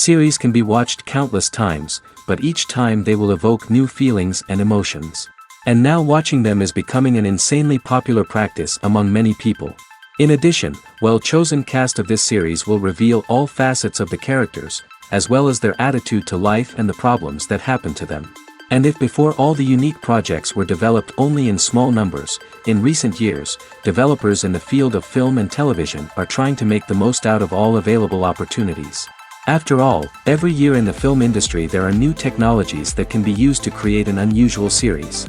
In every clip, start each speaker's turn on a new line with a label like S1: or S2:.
S1: Series can be watched countless times, but each time they will evoke new feelings and emotions. And now watching them is becoming an insanely popular practice among many people. In addition, well-chosen cast of this series will reveal all facets of the characters, as well as their attitude to life and the problems that happen to them. And if before all the unique projects were developed only in small numbers, in recent years, developers in the field of film and television are trying to make the most out of all available opportunities. After all, every year in the film industry there are new technologies that can be used to create an unusual series.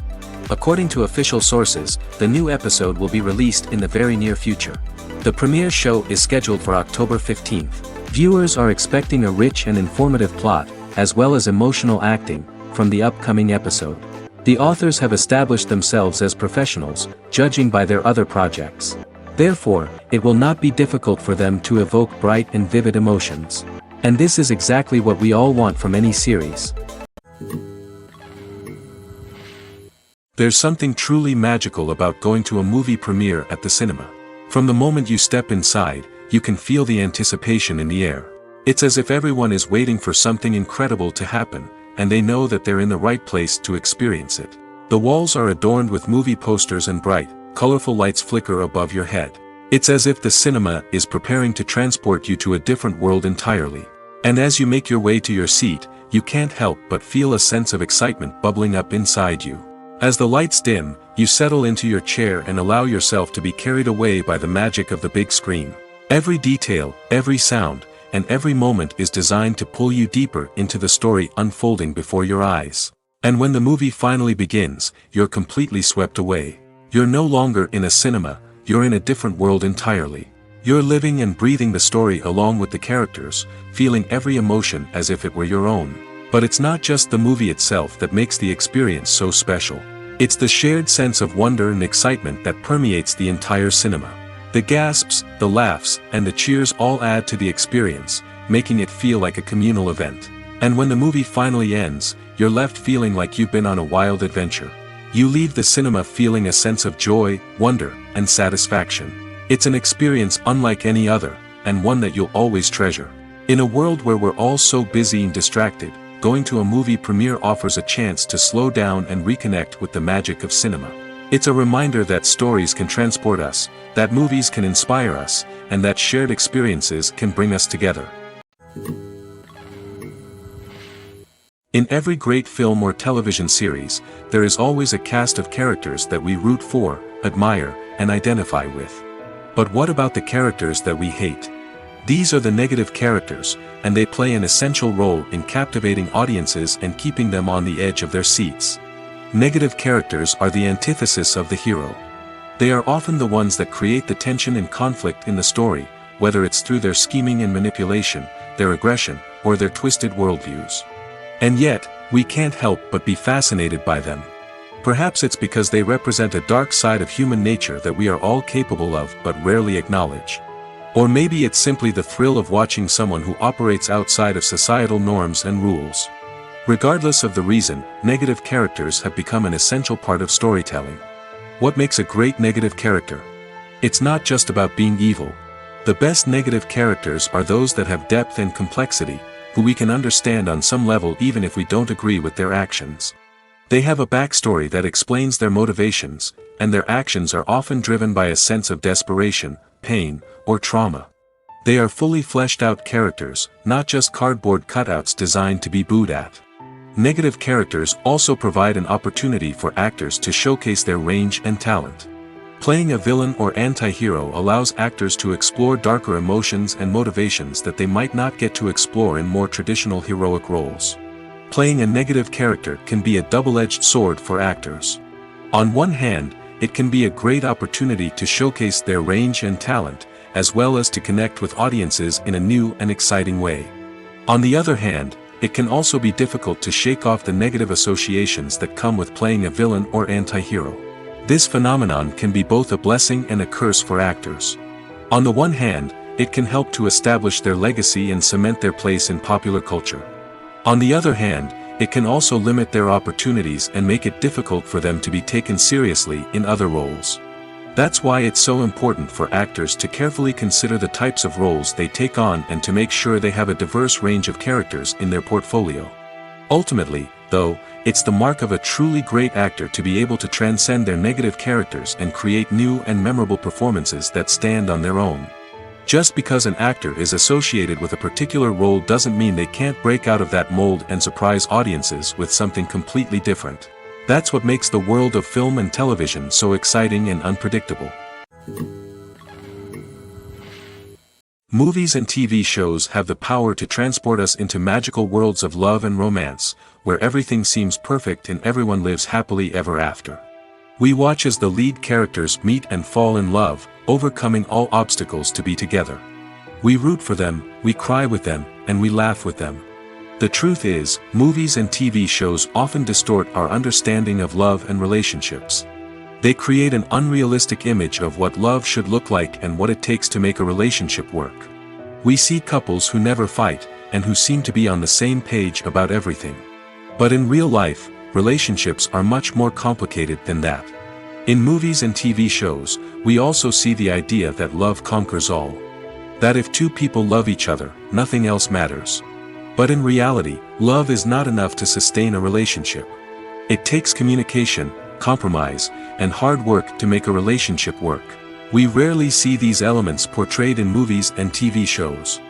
S1: According to official sources, the new episode will be released in the very near future. The premiere show is scheduled for October 15th. Viewers are expecting a rich and informative plot, as well as emotional acting, from the upcoming episode. The authors have established themselves as professionals, judging by their other projects. Therefore, it will not be difficult for them to evoke bright and vivid emotions. And this is exactly what we all want from any series.
S2: There's something truly magical about going to a movie premiere at the cinema. From the moment you step inside, you can feel the anticipation in the air. It's as if everyone is waiting for something incredible to happen, and they know that they're in the right place to experience it. The walls are adorned with movie posters and bright, colorful lights flicker above your head. It's as if the cinema is preparing to transport you to a different world entirely. And as you make your way to your seat, you can't help but feel a sense of excitement bubbling up inside you. As the lights dim, you settle into your chair and allow yourself to be carried away by the magic of the big screen. Every detail, every sound, and every moment is designed to pull you deeper into the story unfolding before your eyes. And when the movie finally begins, you're completely swept away. You're no longer in a cinema, you're in a different world entirely. You're living and breathing the story along with the characters, feeling every emotion as if it were your own. But it's not just the movie itself that makes the experience so special. It's the shared sense of wonder and excitement that permeates the entire cinema. The gasps, the laughs, and the cheers all add to the experience, making it feel like a communal event. And when the movie finally ends, you're left feeling like you've been on a wild adventure. You leave the cinema feeling a sense of joy, wonder, and satisfaction. It's an experience unlike any other, and one that you'll always treasure. In a world where we're all so busy and distracted, going to a movie premiere offers a chance to slow down and reconnect with the magic of cinema. It's a reminder that stories can transport us, that movies can inspire us, and that shared experiences can bring us together. In every great film or television series, there is always a cast of characters that we root for, admire, and identify with. But what about the characters that we hate? These are the negative characters, and they play an essential role in captivating audiences and keeping them on the edge of their seats. Negative characters are the antithesis of the hero. They are often the ones that create the tension and conflict in the story, whether it's through their scheming and manipulation, their aggression, or their twisted worldviews. And yet, we can't help but be fascinated by them. Perhaps it's because they represent a dark side of human nature that we are all capable of but rarely acknowledge. Or maybe it's simply the thrill of watching someone who operates outside of societal norms and rules. Regardless of the reason, negative characters have become an essential part of storytelling. What makes a great negative character? It's not just about being evil. The best negative characters are those that have depth and complexity, who we can understand on some level even if we don't agree with their actions. They have a backstory that explains their motivations, and their actions are often driven by a sense of desperation, pain, or trauma. They are fully fleshed out characters, not just cardboard cutouts designed to be booed at. Negative characters also provide an opportunity for actors to showcase their range and talent. Playing a villain or anti-hero allows actors to explore darker emotions and motivations that they might not get to explore in more traditional heroic roles. Playing a negative character can be a double-edged sword for actors. On one hand, it can be a great opportunity to showcase their range and talent, as well as to connect with audiences in a new and exciting way. On the other hand, it can also be difficult to shake off the negative associations that come with playing a villain or anti-hero. This phenomenon can be both a blessing and a curse for actors. On the one hand, it can help to establish their legacy and cement their place in popular culture. On the other hand, it can also limit their opportunities and make it difficult for them to be taken seriously in other roles. That's why it's so important for actors to carefully consider the types of roles they take on and to make sure they have a diverse range of characters in their portfolio. Ultimately, though, it's the mark of a truly great actor to be able to transcend their negative characters and create new and memorable performances that stand on their own. Just because an actor is associated with a particular role doesn't mean they can't break out of that mold and surprise audiences with something completely different. That's what makes the world of film and television so exciting and unpredictable. Movies and TV shows have the power to transport us into magical worlds of love and romance, where everything seems perfect and everyone lives happily ever after. We watch as the lead characters meet and fall in love, overcoming all obstacles to be together. We root for them, we cry with them, and we laugh with them. The truth is, movies and TV shows often distort our understanding of love and relationships. They create an unrealistic image of what love should look like and what it takes to make a relationship work. We see couples who never fight, and who seem to be on the same page about everything. But in real life, relationships are much more complicated than that. In movies and TV shows, we also see the idea that love conquers all. That if two people love each other, nothing else matters. But in reality, love is not enough to sustain a relationship. It takes communication, compromise, and hard work to make a relationship work. We rarely see these elements portrayed in movies and TV shows.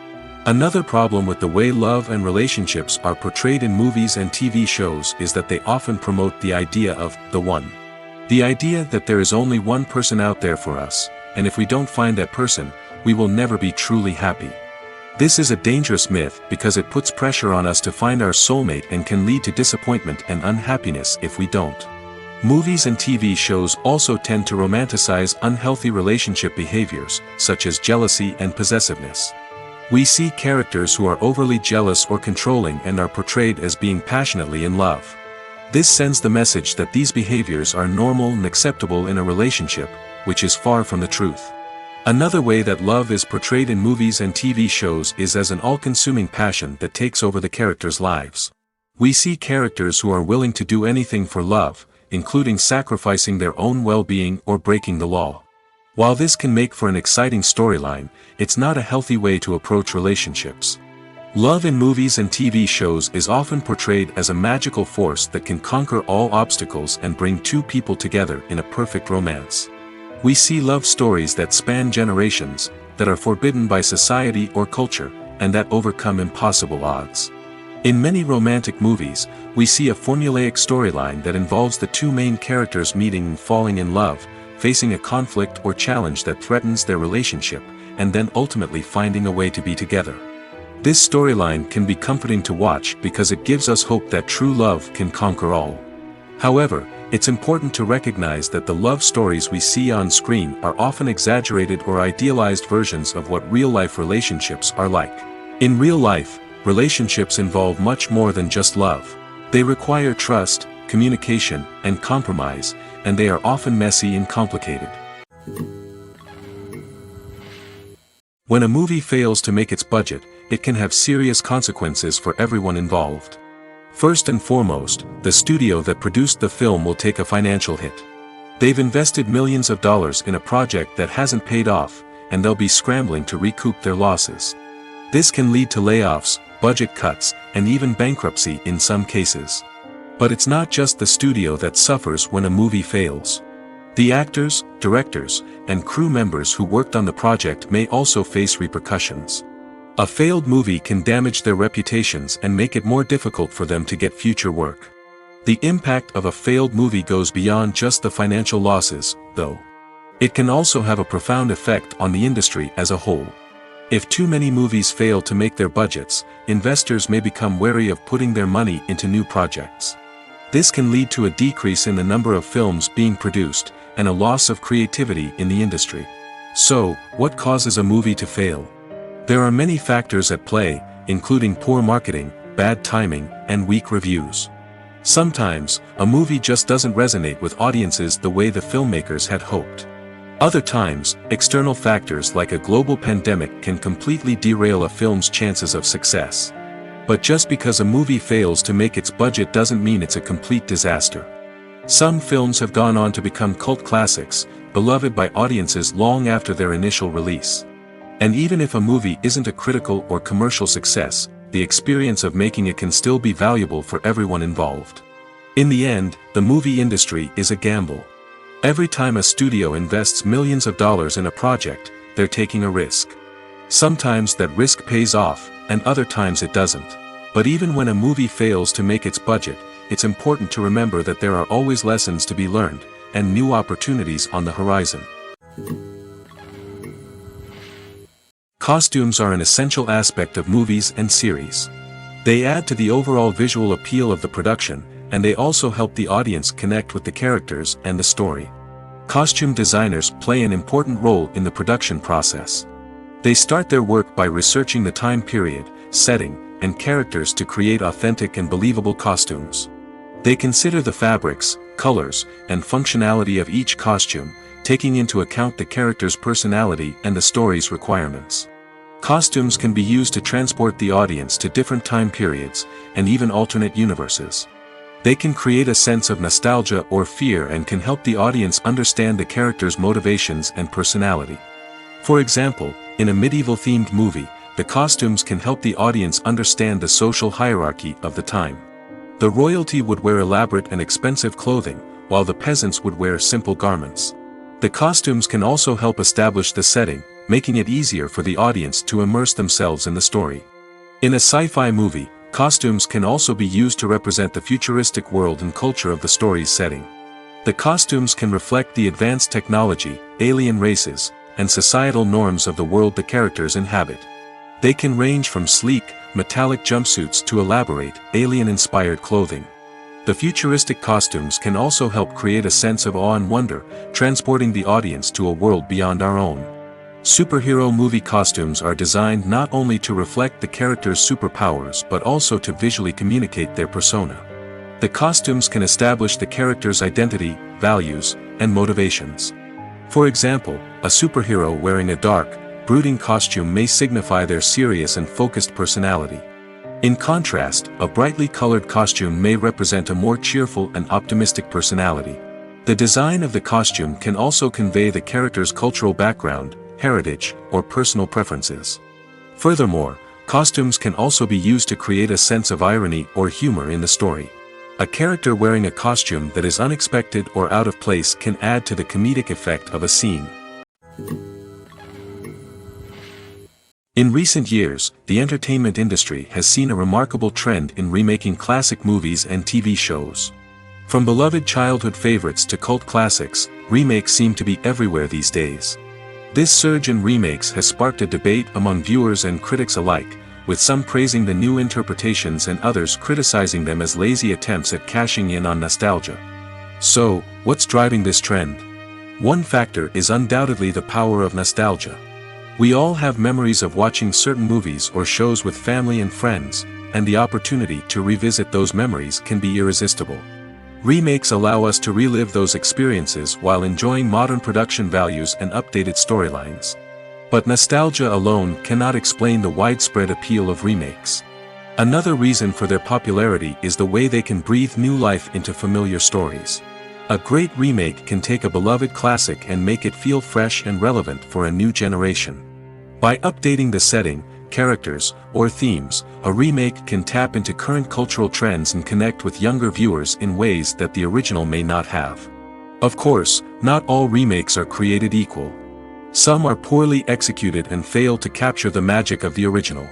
S2: Another problem with the way love and relationships are portrayed in movies and TV shows is that they often promote the idea of the one. The idea that there is only one person out there for us, and if we don't find that person, we will never be truly happy. This is a dangerous myth because it puts pressure on us to find our soulmate and can lead to disappointment and unhappiness if we don't. Movies and TV shows also tend to romanticize unhealthy relationship behaviors, such as jealousy and possessiveness. We see characters who are overly jealous or controlling and are portrayed as being passionately in love. This sends the message that these behaviors are normal and acceptable in a relationship, which is far from the truth. Another way that love is portrayed in movies and TV shows is as an all-consuming passion that takes over the characters' lives. We see characters who are willing to do anything for love, including sacrificing their own well-being or breaking the law. While this can make for an exciting storyline, it's not a healthy way to approach relationships. Love in movies and TV shows is often portrayed as a magical force that can conquer all obstacles and bring two people together in a perfect romance. We see love stories that span generations, that are forbidden by society or culture, and that overcome impossible odds. In many romantic movies, we see a formulaic storyline that involves the two main characters meeting and falling in love, facing a conflict or challenge that threatens their relationship, and then ultimately finding a way to be together. This storyline can be comforting to watch because it gives us hope that true love can conquer all. However, it's important to recognize that the love stories we see on screen are often exaggerated or idealized versions of what real-life relationships are like. In real life, relationships involve much more than just love. They require trust, communication, and compromise, and they are often messy and complicated. When a movie fails to make its budget, it can have serious consequences for everyone involved. First and foremost, the studio that produced the film will take a financial hit. They've invested millions of dollars in a project that hasn't paid off, and they'll be scrambling to recoup their losses. This can lead to layoffs, budget cuts, and even bankruptcy in some cases. But it's not just the studio that suffers when a movie fails. The actors, directors, and crew members who worked on the project may also face repercussions. A failed movie can damage their reputations and make it more difficult for them to get future work. The impact of a failed movie goes beyond just the financial losses, though. It can also have a profound effect on the industry as a whole. If too many movies fail to make their budgets, investors may become wary of putting their money into new projects. This can lead to a decrease in the number of films being produced, and a loss of creativity in the industry. So, what causes a movie to fail? There are many factors at play, including poor marketing, bad timing, and weak reviews. Sometimes, a movie just doesn't resonate with audiences the way the filmmakers had hoped. Other times, external factors like a global pandemic can completely derail a film's chances of success. But just because a movie fails to make its budget doesn't mean it's a complete disaster. Some films have gone on to become cult classics, beloved by audiences long after their initial release. And even if a movie isn't a critical or commercial success, the experience of making it can still be valuable for everyone involved. In the end, the movie industry is a gamble. Every time a studio invests millions of dollars in a project, they're taking a risk. Sometimes that risk pays off, and other times it doesn't. But even when a movie fails to make its budget, it's important to remember that there are always lessons to be learned, and new opportunities on the horizon. Costumes are an essential aspect of movies and series. They add to the overall visual appeal of the production, and they also help the audience connect with the characters and the story. Costume designers play an important role in the production process. They start their work by researching the time period, setting, and characters to create authentic and believable costumes. They consider the fabrics, colors, and functionality of each costume, taking into account the character's personality and the story's requirements. Costumes can be used to transport the audience to different time periods, and even alternate universes. They can create a sense of nostalgia or fear and can help the audience understand the character's motivations and personality. For example, in a medieval-themed movie, the costumes can help the audience understand the social hierarchy of the time. The royalty would wear elaborate and expensive clothing, while the peasants would wear simple garments. The costumes can also help establish the setting, making it easier for the audience to immerse themselves in the story. In a sci-fi movie, costumes can also be used to represent the futuristic world and culture of the story's setting. The costumes can reflect the advanced technology, alien races, and societal norms of the world the characters inhabit. They can range from sleek, metallic jumpsuits to elaborate, alien-inspired clothing. The futuristic costumes can also help create a sense of awe and wonder, transporting the audience to a world beyond our own. Superhero movie costumes are designed not only to reflect the character's superpowers but also to visually communicate their persona. The costumes can establish the character's identity, values, and motivations. For example, a superhero wearing a dark, brooding costume may signify their serious and focused personality. In contrast, a brightly colored costume may represent a more cheerful and optimistic personality. The design of the costume can also convey the character's cultural background, heritage, or personal preferences. Furthermore, costumes can also be used to create a sense of irony or humor in the story. A character wearing a costume that is unexpected or out of place can add to the comedic effect of a scene. In recent years, the entertainment industry has seen a remarkable trend in remaking classic movies and TV shows. From beloved childhood favorites to cult classics, remakes seem to be everywhere these days. This surge in remakes has sparked a debate among viewers and critics alike, with some praising the new interpretations and others criticizing them as lazy attempts at cashing in on nostalgia. So, what's driving this trend? One factor is undoubtedly the power of nostalgia. We all have memories of watching certain movies or shows with family and friends, and the opportunity to revisit those memories can be irresistible. Remakes allow us to relive those experiences while enjoying modern production values and updated storylines. But nostalgia alone cannot explain the widespread appeal of remakes. Another reason for their popularity is the way they can breathe new life into familiar stories. A great remake can take a beloved classic and make it feel fresh and relevant for a new generation. By updating the setting, characters, or themes, a remake can tap into current cultural trends and connect with younger viewers in ways that the original may not have. Of course, not all remakes are created equal. Some are poorly executed and fail to capture the magic of the original.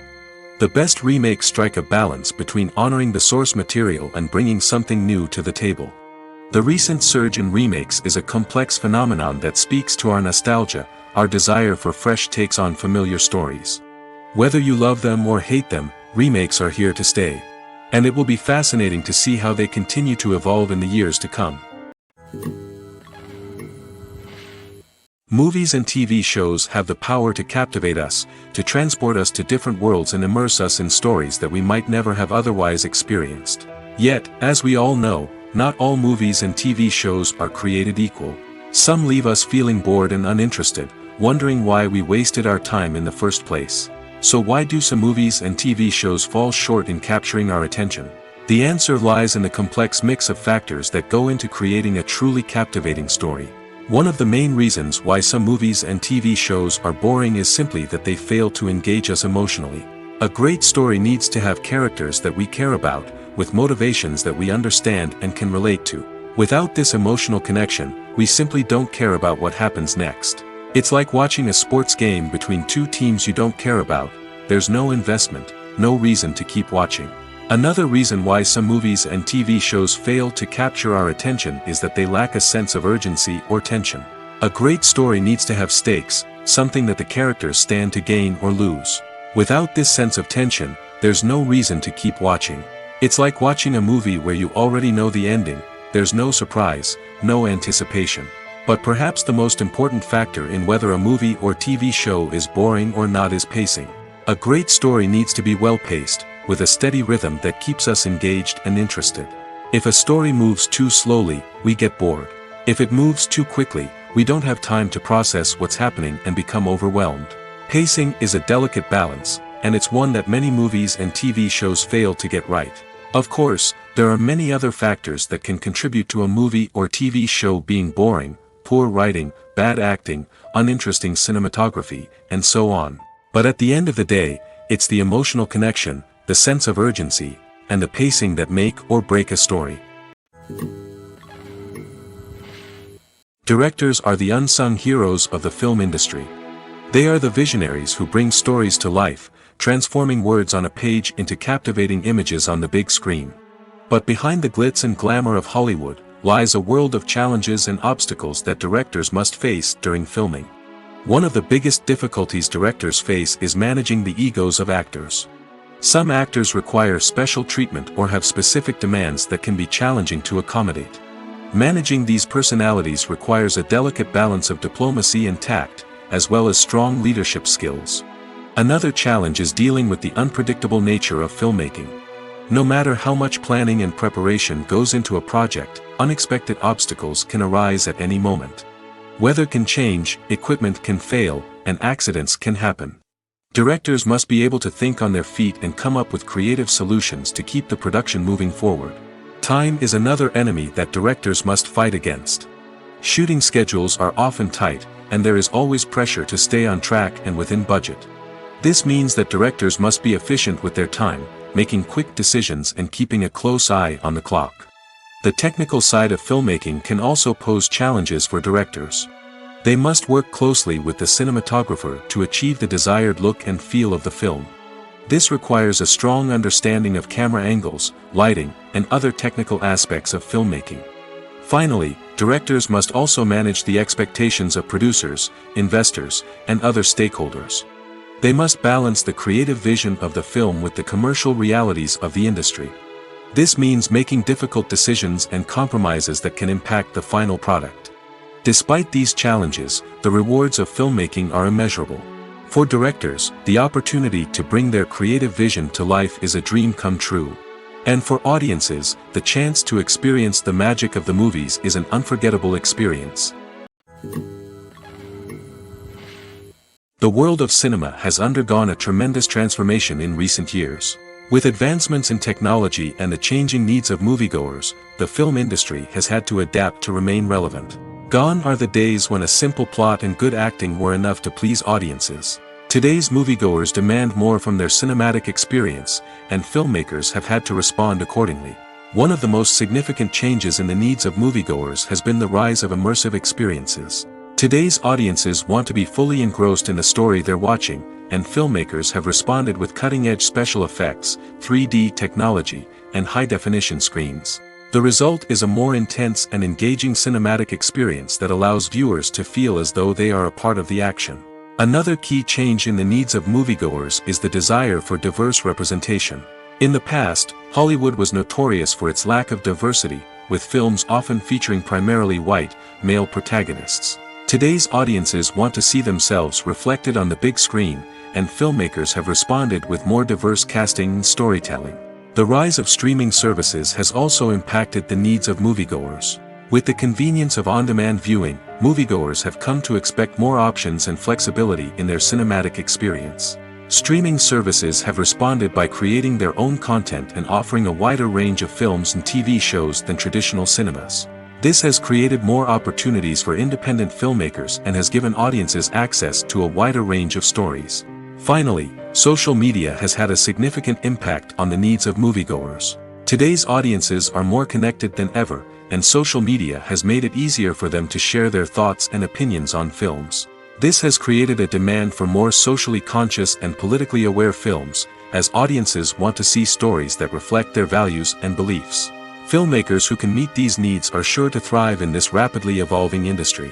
S2: The best remakes strike a balance between honoring the source material and bringing something new to the table. The recent surge in remakes is a complex phenomenon that speaks to our nostalgia, our desire for fresh takes on familiar stories. Whether you love them or hate them, remakes are here to stay. And it will be fascinating to see how they continue to evolve in the years to come. Movies and TV shows have the power to captivate us, to transport us to different worlds and immerse us in stories that we might never have otherwise experienced. Yet, as we all know, not all movies and TV shows are created equal. Some leave us feeling bored and uninterested, wondering why we wasted our time in the first place. So why do some movies and TV shows fall short in capturing our attention? The answer lies in the complex mix of factors that go into creating a truly captivating story. One of the main reasons why some movies and TV shows are boring is simply that they fail to engage us emotionally. A great story needs to have characters that we care about, with motivations that we understand and can relate to. Without this emotional connection, we simply don't care about what happens next. It's like watching a sports game between two teams you don't care about. There's no investment, no reason to keep watching. Another reason why some movies and TV shows fail to capture our attention is that they lack a sense of urgency or tension. A great story needs to have stakes, something that the characters stand to gain or lose. Without this sense of tension, there's no reason to keep watching. It's like watching a movie where you already know the ending. There's no surprise, no anticipation. But perhaps the most important factor in whether a movie or TV show is boring or not is pacing. A great story needs to be well-paced, with a steady rhythm that keeps us engaged and interested. If a story moves too slowly, we get bored. If it moves too quickly, we don't have time to process what's happening and become overwhelmed. Pacing is a delicate balance, and it's one that many movies and TV shows fail to get right. Of course, there are many other factors that can contribute to a movie or TV show being boring: poor writing, bad acting, uninteresting cinematography, and so on. But at the end of the day, it's the emotional connection, the sense of urgency, and the pacing that make or break a story. Directors are the unsung heroes of the film industry. They are the visionaries who bring stories to life, transforming words on a page into captivating images on the big screen. But behind the glitz and glamour of Hollywood lies a world of challenges and obstacles that directors must face during filming. One of the biggest difficulties directors face is managing the egos of actors. Some actors require special treatment or have specific demands that can be challenging to accommodate. Managing these personalities requires a delicate balance of diplomacy and tact, as well as strong leadership skills. Another challenge is dealing with the unpredictable nature of filmmaking. No matter how much planning and preparation goes into a project, unexpected obstacles can arise at any moment. Weather can change, equipment can fail, and accidents can happen. Directors must be able to think on their feet and come up with creative solutions to keep the production moving forward. Time is another enemy that directors must fight against. Shooting schedules are often tight, and there is always pressure to stay on track and within budget. This means that directors must be efficient with their time, making quick decisions and keeping a close eye on the clock. The technical side of filmmaking can also pose challenges for directors. They must work closely with the cinematographer to achieve the desired look and feel of the film. This requires a strong understanding of camera angles, lighting, and other technical aspects of filmmaking. Finally, directors must also manage the expectations of producers, investors, and other stakeholders. They must balance the creative vision of the film with the commercial realities of the industry. This means making difficult decisions and compromises that can impact the final product. Despite these challenges, the rewards of filmmaking are immeasurable. For directors, the opportunity to bring their creative vision to life is a dream come true. And for audiences, the chance to experience the magic of the movies is an unforgettable experience. The world of cinema has undergone a tremendous transformation in recent years. With advancements in technology and the changing needs of moviegoers, the film industry has had to adapt to remain relevant. Gone are the days when a simple plot and good acting were enough to please audiences. Today's moviegoers demand more from their cinematic experience, and filmmakers have had to respond accordingly. One of the most significant changes in the needs of moviegoers has been the rise of immersive experiences. Today's audiences want to be fully engrossed in the story they're watching, and filmmakers have responded with cutting-edge special effects, 3D technology, and high-definition screens. The result is a more intense and engaging cinematic experience that allows viewers to feel as though they are a part of the action. Another key change in the needs of moviegoers is the desire for diverse representation. In the past, Hollywood was notorious for its lack of diversity, with films often featuring primarily white, male protagonists. Today's audiences want to see themselves reflected on the big screen, and filmmakers have responded with more diverse casting and storytelling. The rise of streaming services has also impacted the needs of moviegoers. With the convenience of on-demand viewing, moviegoers have come to expect more options and flexibility in their cinematic experience. Streaming services have responded by creating their own content and offering a wider range of films and TV shows than traditional cinemas. This has created more opportunities for independent filmmakers and has given audiences access to a wider range of stories. Finally, social media has had a significant impact on the needs of moviegoers. Today's audiences are more connected than ever, and social media has made it easier for them to share their thoughts and opinions on films. This has created a demand for more socially conscious and politically aware films, as audiences want to see stories that reflect their values and beliefs. Filmmakers who can meet these needs are sure to thrive in this rapidly evolving industry.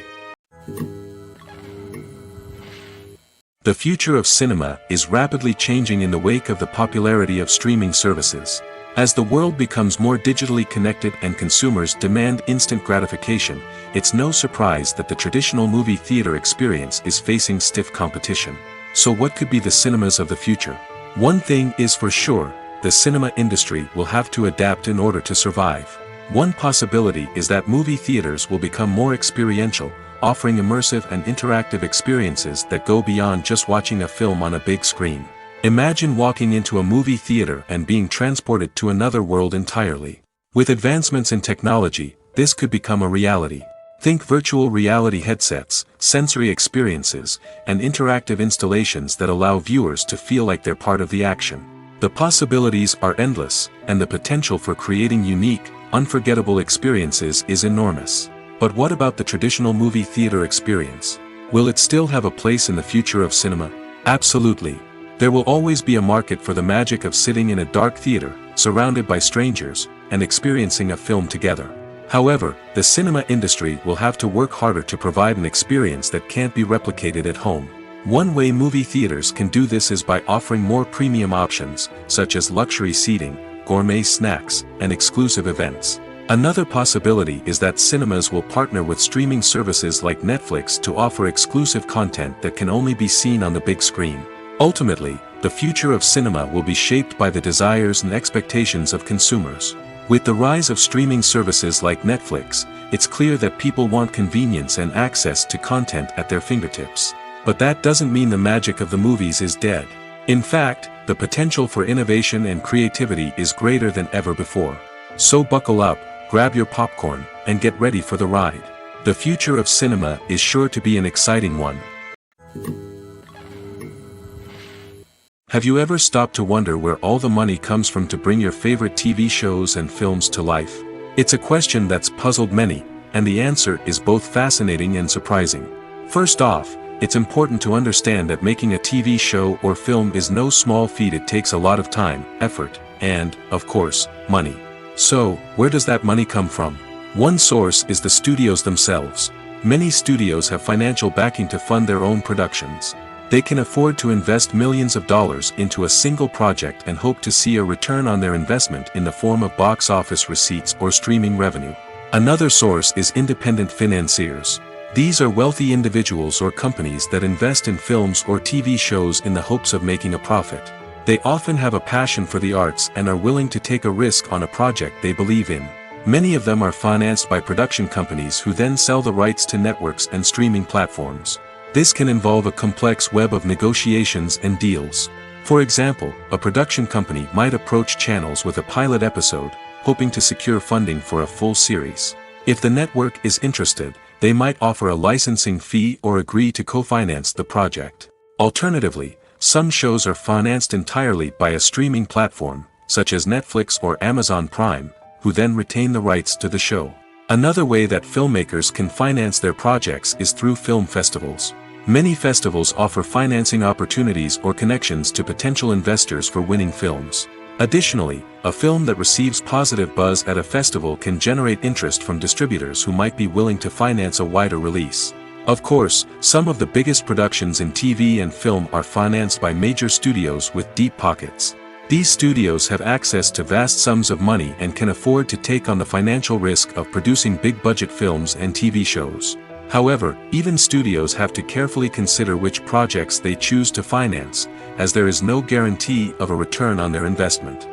S2: The future of cinema is rapidly changing in the wake of the popularity of streaming services. As the world becomes more digitally connected and consumers demand instant gratification, it's no surprise that the traditional movie theater experience is facing stiff competition. So what could be the cinemas of the future? One thing is for sure, the cinema industry will have to adapt in order to survive. One possibility is that movie theaters will become more experiential, offering immersive and interactive experiences that go beyond just watching a film on a big screen. Imagine walking into a movie theater and being transported to another world entirely. With advancements in technology, this could become a reality. Think virtual reality headsets, sensory experiences, and interactive installations that allow viewers to feel like they're part of the action. The possibilities are endless, and the potential for creating unique, unforgettable experiences is enormous. But what about the traditional movie theater experience? Will it still have a place in the future of cinema? Absolutely. There will always be a market for the magic of sitting in a dark theater, surrounded by strangers, and experiencing a film together. However, the cinema industry will have to work harder to provide an experience that can't be replicated at home. One way movie theaters can do this is by offering more premium options, such as luxury seating, gourmet snacks, and exclusive events. Another possibility is that cinemas will partner with streaming services like Netflix to offer exclusive content that can only be seen on the big screen. Ultimately, the future of cinema will be shaped by the desires and expectations of consumers. With the rise of streaming services like Netflix, it's clear that people want convenience and access to content at their fingertips. But that doesn't mean the magic of the movies is dead. In fact, the potential for innovation and creativity is greater than ever before. So buckle up, grab your popcorn, and get ready for the ride. The future of cinema is sure to be an exciting one. Have you ever stopped to wonder where all the money comes from to bring your favorite TV shows and films to life? It's a question that's puzzled many, and the answer is both fascinating and surprising. First off, it's important to understand that making a TV show or film is no small feat. It takes a lot of time, effort, and, of course, money. So, where does that money come from? One source is the studios themselves. Many studios have financial backing to fund their own productions. They can afford to invest millions of dollars into a single project and hope to see a return on their investment in the form of box office receipts or streaming revenue. Another source is independent financiers. These are wealthy individuals or companies that invest in films or TV shows in the hopes of making a profit. They often have a passion for the arts and are willing to take a risk on a project they believe in. Many of them are financed by production companies who then sell the rights to networks and streaming platforms. This can involve a complex web of negotiations and deals. For example, a production company might approach channels with a pilot episode, hoping to secure funding for a full series. If the network is interested, they might offer a licensing fee or agree to co-finance the project. Alternatively, some shows are financed entirely by a streaming platform, such as Netflix or Amazon Prime, who then retain the rights to the show. Another way that filmmakers can finance their projects is through film festivals. Many festivals offer financing opportunities or connections to potential investors for winning films. Additionally, a film that receives positive buzz at a festival can generate interest from distributors who might be willing to finance a wider release. Of course, some of the biggest productions in TV and film are financed by major studios with deep pockets. These studios have access to vast sums of money and can afford to take on the financial risk of producing big-budget films and TV shows. However, even studios have to carefully consider which projects they choose to finance, as there is no guarantee of a return on their investment.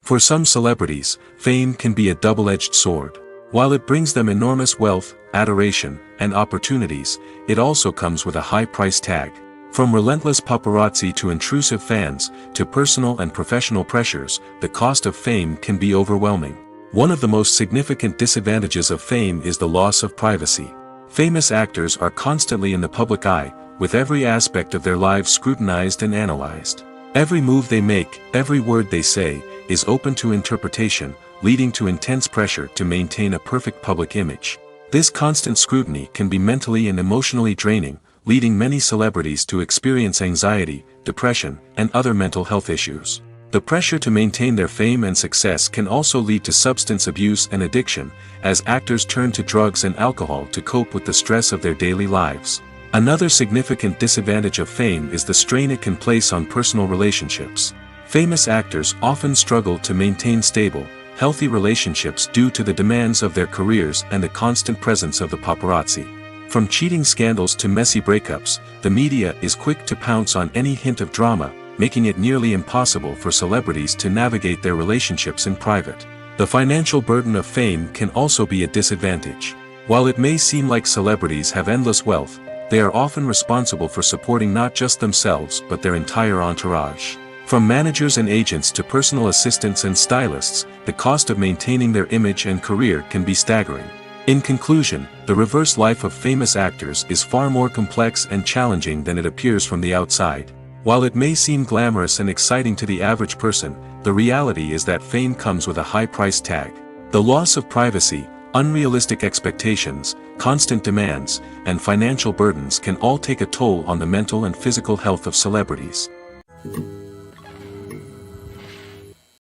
S2: For some celebrities, fame can be a double-edged sword. While it brings them enormous wealth, adoration, and opportunities, it also comes with a high price tag. From relentless paparazzi to intrusive fans, to personal and professional pressures, the cost of fame can be overwhelming. One of the most significant disadvantages of fame is the loss of privacy. Famous actors are constantly in the public eye, with every aspect of their lives scrutinized and analyzed. Every move they make, every word they say, is open to interpretation, leading to intense pressure to maintain a perfect public image. This constant scrutiny can be mentally and emotionally draining, leading many celebrities to experience anxiety, depression, and other mental health issues. The pressure to maintain their fame and success can also lead to substance abuse and addiction, as actors turn to drugs and alcohol to cope with the stress of their daily lives. Another significant disadvantage of fame is the strain it can place on personal relationships. Famous actors often struggle to maintain stable, healthy relationships due to the demands of their careers and the constant presence of the paparazzi. From cheating scandals to messy breakups, the media is quick to pounce on any hint of drama, making it nearly impossible for celebrities to navigate their relationships in private. The financial burden of fame can also be a disadvantage. While it may seem like celebrities have endless wealth, they are often responsible for supporting not just themselves but their entire entourage. From managers and agents to personal assistants and stylists, the cost of maintaining their image and career can be staggering. In conclusion, the reverse life of famous actors is far more complex and challenging than it appears from the outside. While it may seem glamorous and exciting to the average person, the reality is that fame comes with a high price tag. The loss of privacy, unrealistic expectations, constant demands, and financial burdens can all take a toll on the mental and physical health of celebrities.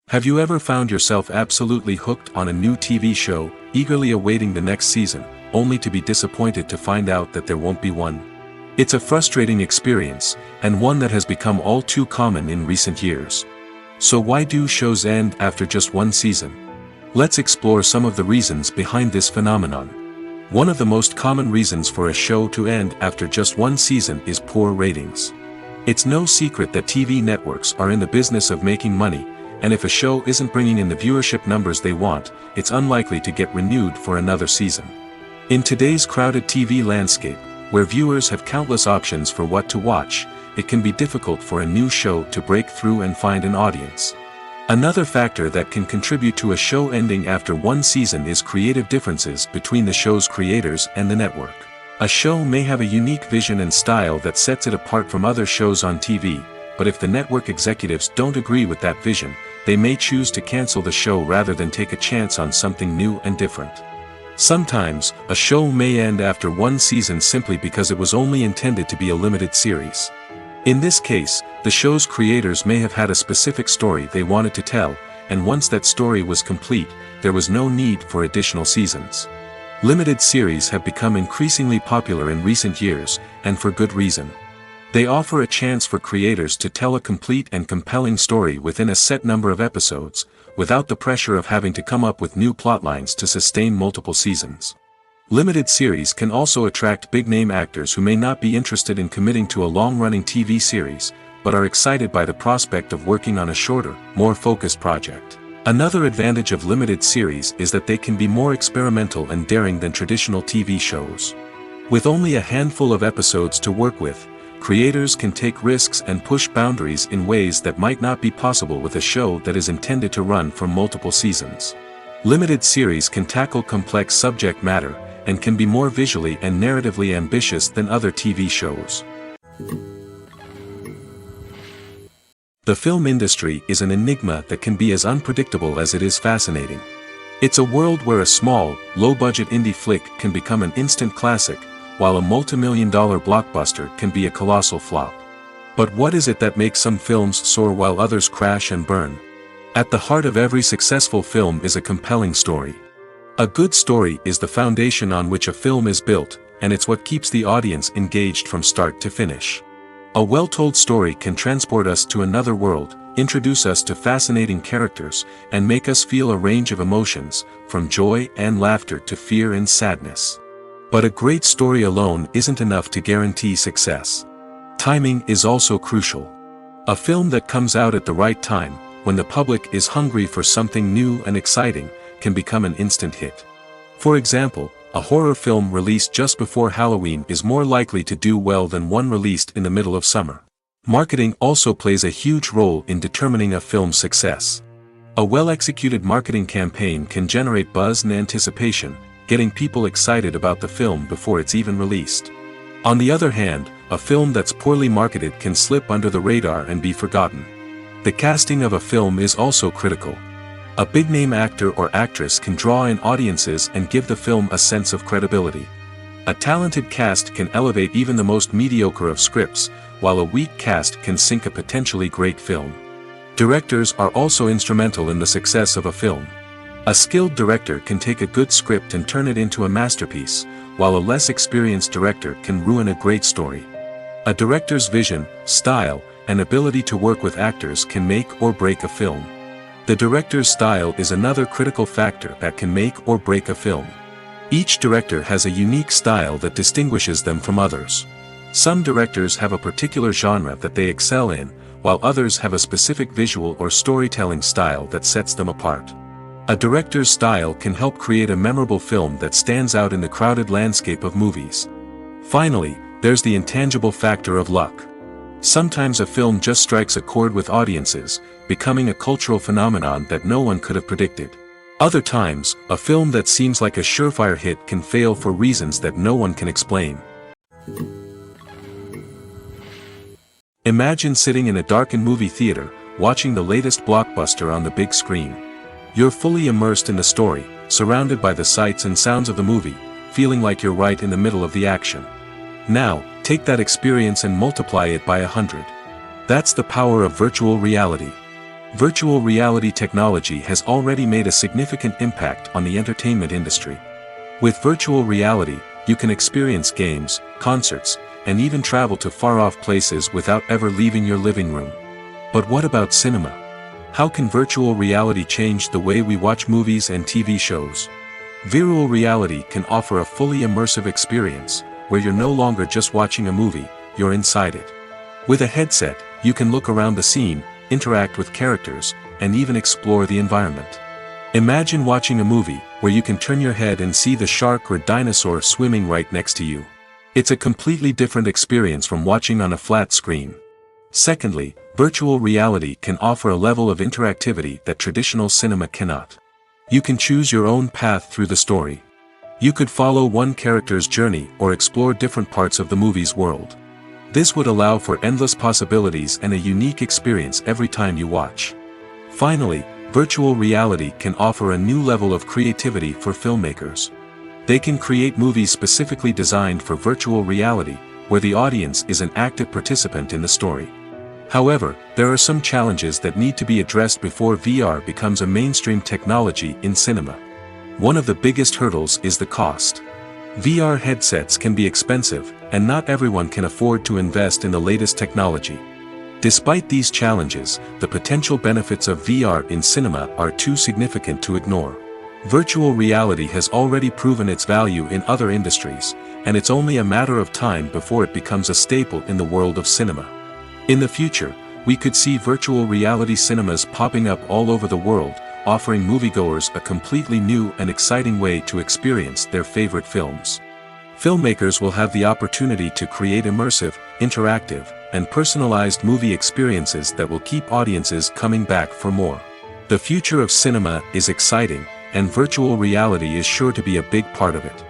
S2: Have you ever found yourself absolutely hooked on a new TV show, eagerly awaiting the next season, only to be disappointed to find out that there won't be one? It's a frustrating experience, and one that has become all too common in recent years. So why do shows end after just one season? Let's explore some of the reasons behind this phenomenon. One of the most common reasons for a show to end after just one season is poor ratings. It's no secret that TV networks are in the business of making money, and if a show isn't bringing in the viewership numbers they want, it's unlikely to get renewed for another season. In today's crowded TV landscape, where viewers have countless options for what to watch, it can be difficult for a new show to break through and find an audience. Another factor that can contribute to a show ending after one season is creative differences between the show's creators and the network. A show may have a unique vision and style that sets it apart from other shows on TV, but if the network executives don't agree with that vision, they may choose to cancel the show rather than take a chance on something new and different. Sometimes, a show may end after one season simply because it was only intended to be a limited series. In this case, the show's creators may have had a specific story they wanted to tell, and once that story was complete, there was no need for additional seasons. Limited series have become increasingly popular in recent years, and for good reason. They offer a chance for creators to tell a complete and compelling story within a set number of episodes, without the pressure of having to come up with new plotlines to sustain multiple seasons. Limited series can also attract big-name actors who may not be interested in committing to a long-running TV series, but are excited by the prospect of working on a shorter, more focused project. Another advantage of limited series is that they can be more experimental and daring than traditional TV shows. With only a handful of episodes to work with, creators can take risks and push boundaries in ways that might not be possible with a show that is intended to run for multiple seasons. Limited series can tackle complex subject matter, and can be more visually and narratively ambitious than other TV shows. The film industry is an enigma that can be as unpredictable as it is fascinating. It's a world where a small, low-budget indie flick can become an instant classic, while a multi-million-dollar blockbuster can be a colossal flop. But what is it that makes some films soar while others crash and burn? At the heart of every successful film is a compelling story. A good story is the foundation on which a film is built, and it's what keeps the audience engaged from start to finish. A well-told story can transport us to another world, introduce us to fascinating characters, and make us feel a range of emotions, from joy and laughter to fear and sadness. But a great story alone isn't enough to guarantee success. Timing is also crucial. A film that comes out at the right time, when the public is hungry for something new and exciting, can become an instant hit. For example, A horror film released just before Halloween is more likely to do well than one released in the middle of summer. Marketing also plays a huge role in determining a film's success. A well-executed marketing campaign can generate buzz and anticipation, getting people excited about the film before it's even released. On the other hand, a film that's poorly marketed can slip under the radar and be forgotten. The casting of a film is also critical. A big-name actor or actress can draw in audiences and give the film a sense of credibility. A talented cast can elevate even the most mediocre of scripts, while a weak cast can sink a potentially great film. Directors are also instrumental in the success of a film. A skilled director can take a good script and turn it into a masterpiece, while a less experienced director can ruin a great story. A director's vision, style, and ability to work with actors can make or break a film. The director's style is another critical factor that can make or break a film. Each director has a unique style that distinguishes them from others. Some directors have a particular genre that they excel in, while others have a specific visual or storytelling style that sets them apart. A director's style can help create a memorable film that stands out in the crowded landscape of movies. Finally, there's the intangible factor of luck. Sometimes a film just strikes a chord with audiences, becoming a cultural phenomenon that no one could have predicted. Other times, a film that seems like a surefire hit can fail for reasons that no one can explain. Imagine sitting in a darkened movie theater, watching the latest blockbuster on the big screen. You're fully immersed in the story, surrounded by the sights and sounds of the movie, feeling like you're right in the middle of the action. Now, take that experience and multiply it by 100. That's the power of virtual reality. Virtual reality technology has already made a significant impact on the entertainment industry. With virtual reality, you can experience games, concerts, and even travel to far-off places without ever leaving your living room. But what about cinema? How can virtual reality change the way we watch movies and TV shows? Virtual reality can offer a fully immersive experience, where you're no longer just watching a movie, you're inside it. With a headset, you can look around the scene, interact with characters, and even explore the environment. Imagine watching a movie, where you can turn your head and see the shark or dinosaur swimming right next to you. It's a completely different experience from watching on a flat screen. Secondly, virtual reality can offer a level of interactivity that traditional cinema cannot. You can choose your own path through the story. You could follow one character's journey or explore different parts of the movie's world. This would allow for endless possibilities and a unique experience every time you watch. Finally, virtual reality can offer a new level of creativity for filmmakers. They can create movies specifically designed for virtual reality, where the audience is an active participant in the story. However, there are some challenges that need to be addressed before VR becomes a mainstream technology in cinema. One of the biggest hurdles is the cost. VR headsets can be expensive, and not everyone can afford to invest in the latest technology. Despite these challenges, the potential benefits of VR in cinema are too significant to ignore. Virtual reality has already proven its value in other industries, and it's only a matter of time before it becomes a staple in the world of cinema. In the future, we could see virtual reality cinemas popping up all over the world, offering moviegoers a completely new and exciting way to experience their favorite films. Filmmakers will have the opportunity to create immersive, interactive, and personalized movie experiences that will keep audiences coming back for more. The future of cinema is exciting, and virtual reality is sure to be a big part of it.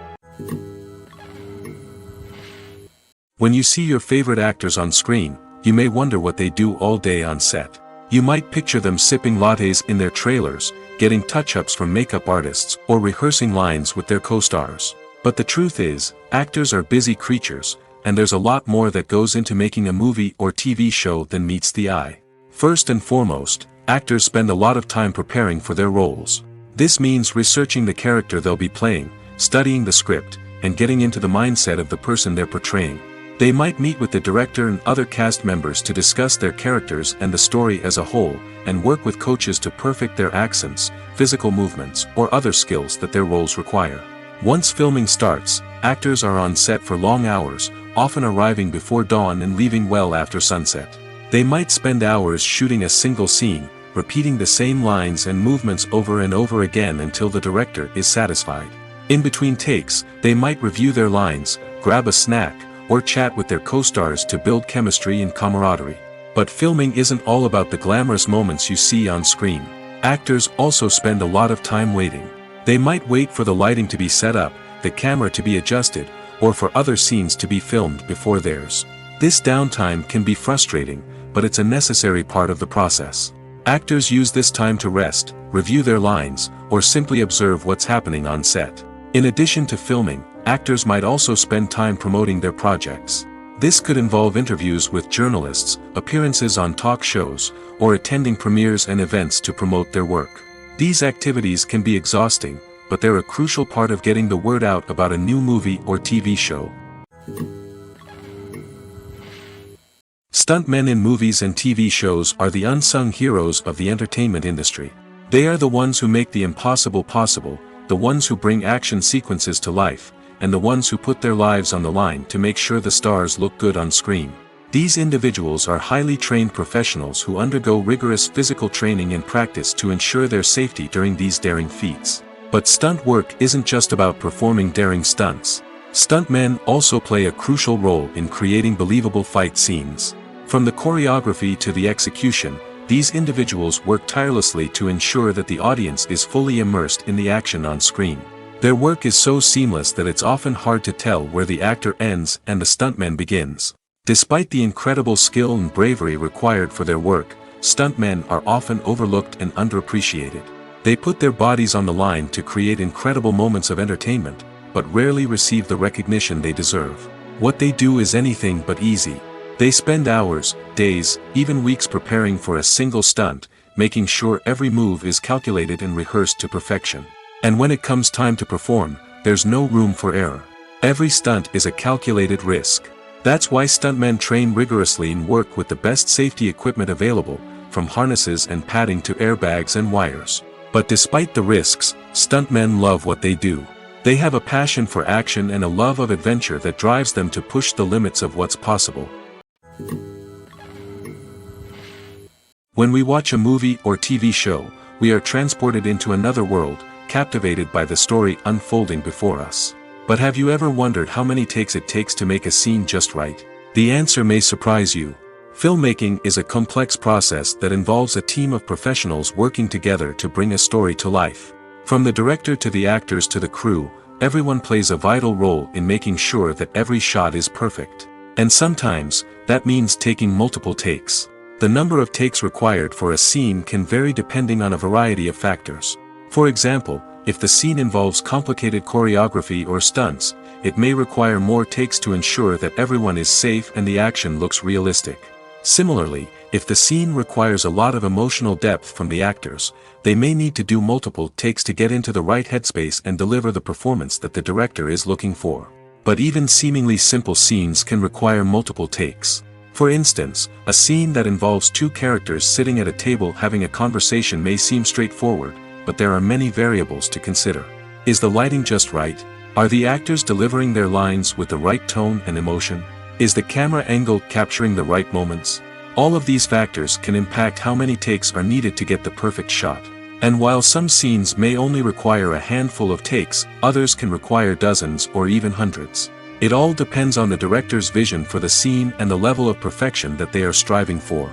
S2: When you see your favorite actors on screen, you may wonder what they do all day on set. You might picture them sipping lattes in their trailers, getting touch-ups from makeup artists, or rehearsing lines with their co-stars. But the truth is, actors are busy creatures, and there's a lot more that goes into making a movie or TV show than meets the eye. First and foremost, actors spend a lot of time preparing for their roles. This means researching the character they'll be playing, studying the script, and getting into the mindset of the person they're portraying. They might meet with the director and other cast members to discuss their characters and the story as a whole, and work with coaches to perfect their accents, physical movements, or other skills that their roles require. Once filming starts, actors are on set for long hours, often arriving before dawn and leaving well after sunset. They might spend hours shooting a single scene, repeating the same lines and movements over and over again until the director is satisfied. In between takes, they might review their lines, grab a snack, or chat with their co-stars to build chemistry and camaraderie. But filming isn't all about the glamorous moments you see on screen. Actors also spend a lot of time waiting. They might wait for the lighting to be set up, the camera to be adjusted, or for other scenes to be filmed before theirs. This downtime can be frustrating, but it's a necessary part of the process. Actors use this time to rest, review their lines, or simply observe what's happening on set. In addition to filming, actors might also spend time promoting their projects. This could involve interviews with journalists, appearances on talk shows, or attending premieres and events to promote their work. These activities can be exhausting, but they're a crucial part of getting the word out about a new movie or TV show. Stuntmen in movies and TV shows are the unsung heroes of the entertainment industry. They are the ones who make the impossible possible, the ones who bring action sequences to life, and the ones who put their lives on the line to make sure the stars look good on screen. These individuals are highly trained professionals who undergo rigorous physical training and practice to ensure their safety during these daring feats. But stunt work isn't just about performing daring stunts. Stuntmen also play a crucial role in creating believable fight scenes. From the choreography to the execution, these individuals work tirelessly to ensure that the audience is fully immersed in the action on screen. Their work is so seamless that it's often hard to tell where the actor ends and the stuntman begins. Despite the incredible skill and bravery required for their work, stuntmen are often overlooked and underappreciated. They put their bodies on the line to create incredible moments of entertainment, but rarely receive the recognition they deserve. What they do is anything but easy. They spend hours, days, even weeks preparing for a single stunt, making sure every move is calculated and rehearsed to perfection. And when it comes time to perform, there's no room for error. Every stunt is a calculated risk. That's why stuntmen train rigorously and work with the best safety equipment available, from harnesses and padding to airbags and wires. But despite the risks, stuntmen love what they do. They have a passion for action and a love of adventure that drives them to push the limits of what's possible. When we watch a movie or TV show, we are transported into another world, captivated by the story unfolding before us. But have you ever wondered how many takes it takes to make a scene just right? The answer may surprise you. Filmmaking is a complex process that involves a team of professionals working together to bring a story to life. From the director to the actors to the crew, everyone plays a vital role in making sure that every shot is perfect. And sometimes, that means taking multiple takes. The number of takes required for a scene can vary depending on a variety of factors. For example, if the scene involves complicated choreography or stunts, it may require more takes to ensure that everyone is safe and the action looks realistic. Similarly, if the scene requires a lot of emotional depth from the actors, they may need to do multiple takes to get into the right headspace and deliver the performance that the director is looking for. But even seemingly simple scenes can require multiple takes. For instance, a scene that involves two characters sitting at a table having a conversation may seem straightforward, but there are many variables to consider. Is the lighting just right? Are the actors delivering their lines with the right tone and emotion? Is the camera angle capturing the right moments? All of these factors can impact how many takes are needed to get the perfect shot. And while some scenes may only require a handful of takes, others can require dozens or even hundreds. It all depends on the director's vision for the scene and the level of perfection that they are striving for.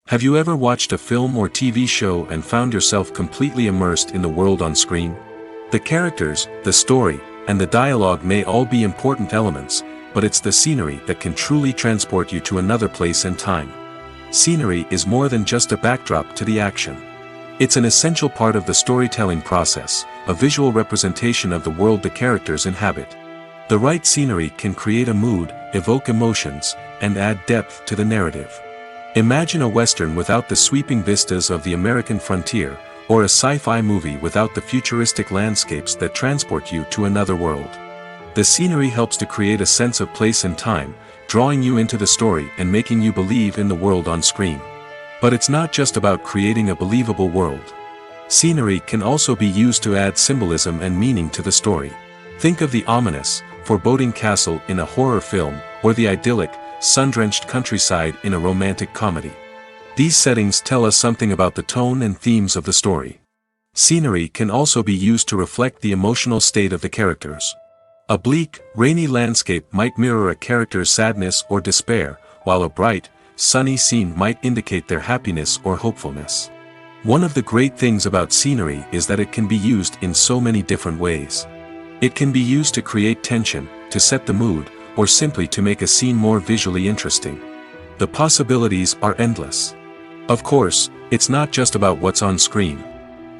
S2: Have you ever watched a film or TV show and found yourself completely immersed in the world on screen? The characters, the story, and the dialogue may all be important elements, but it's the scenery that can truly transport you to another place and time. Scenery is more than just a backdrop to the action. It's an essential part of the storytelling process, a visual representation of the world the characters inhabit. The right scenery can create a mood, evoke emotions, and add depth to the narrative. Imagine a Western without the sweeping vistas of the American frontier, or a sci-fi movie without the futuristic landscapes that transport you to another world. The scenery helps to create a sense of place and time, drawing you into the story and making you believe in the world on screen. But it's not just about creating a believable world. Scenery can also be used to add symbolism and meaning to the story. Think of the ominous, foreboding castle in a horror film, or the idyllic, sun-drenched countryside in a romantic comedy. These settings tell us something about the tone and themes of the story. Scenery can also be used to reflect the emotional state of the characters. A bleak, rainy landscape might mirror a character's sadness or despair, while a bright, sunny scene might indicate their happiness or hopefulness. One of the great things about scenery is that it can be used in so many different ways. It can be used to create tension, to set the mood, or simply to make a scene more visually interesting. The possibilities are endless. Of course, it's not just about what's on screen.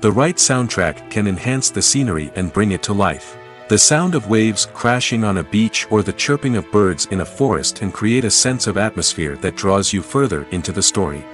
S2: The right soundtrack can enhance the scenery and bring it to life. The sound of waves crashing on a beach or the chirping of birds in a forest can create a sense of atmosphere that draws you further into the story.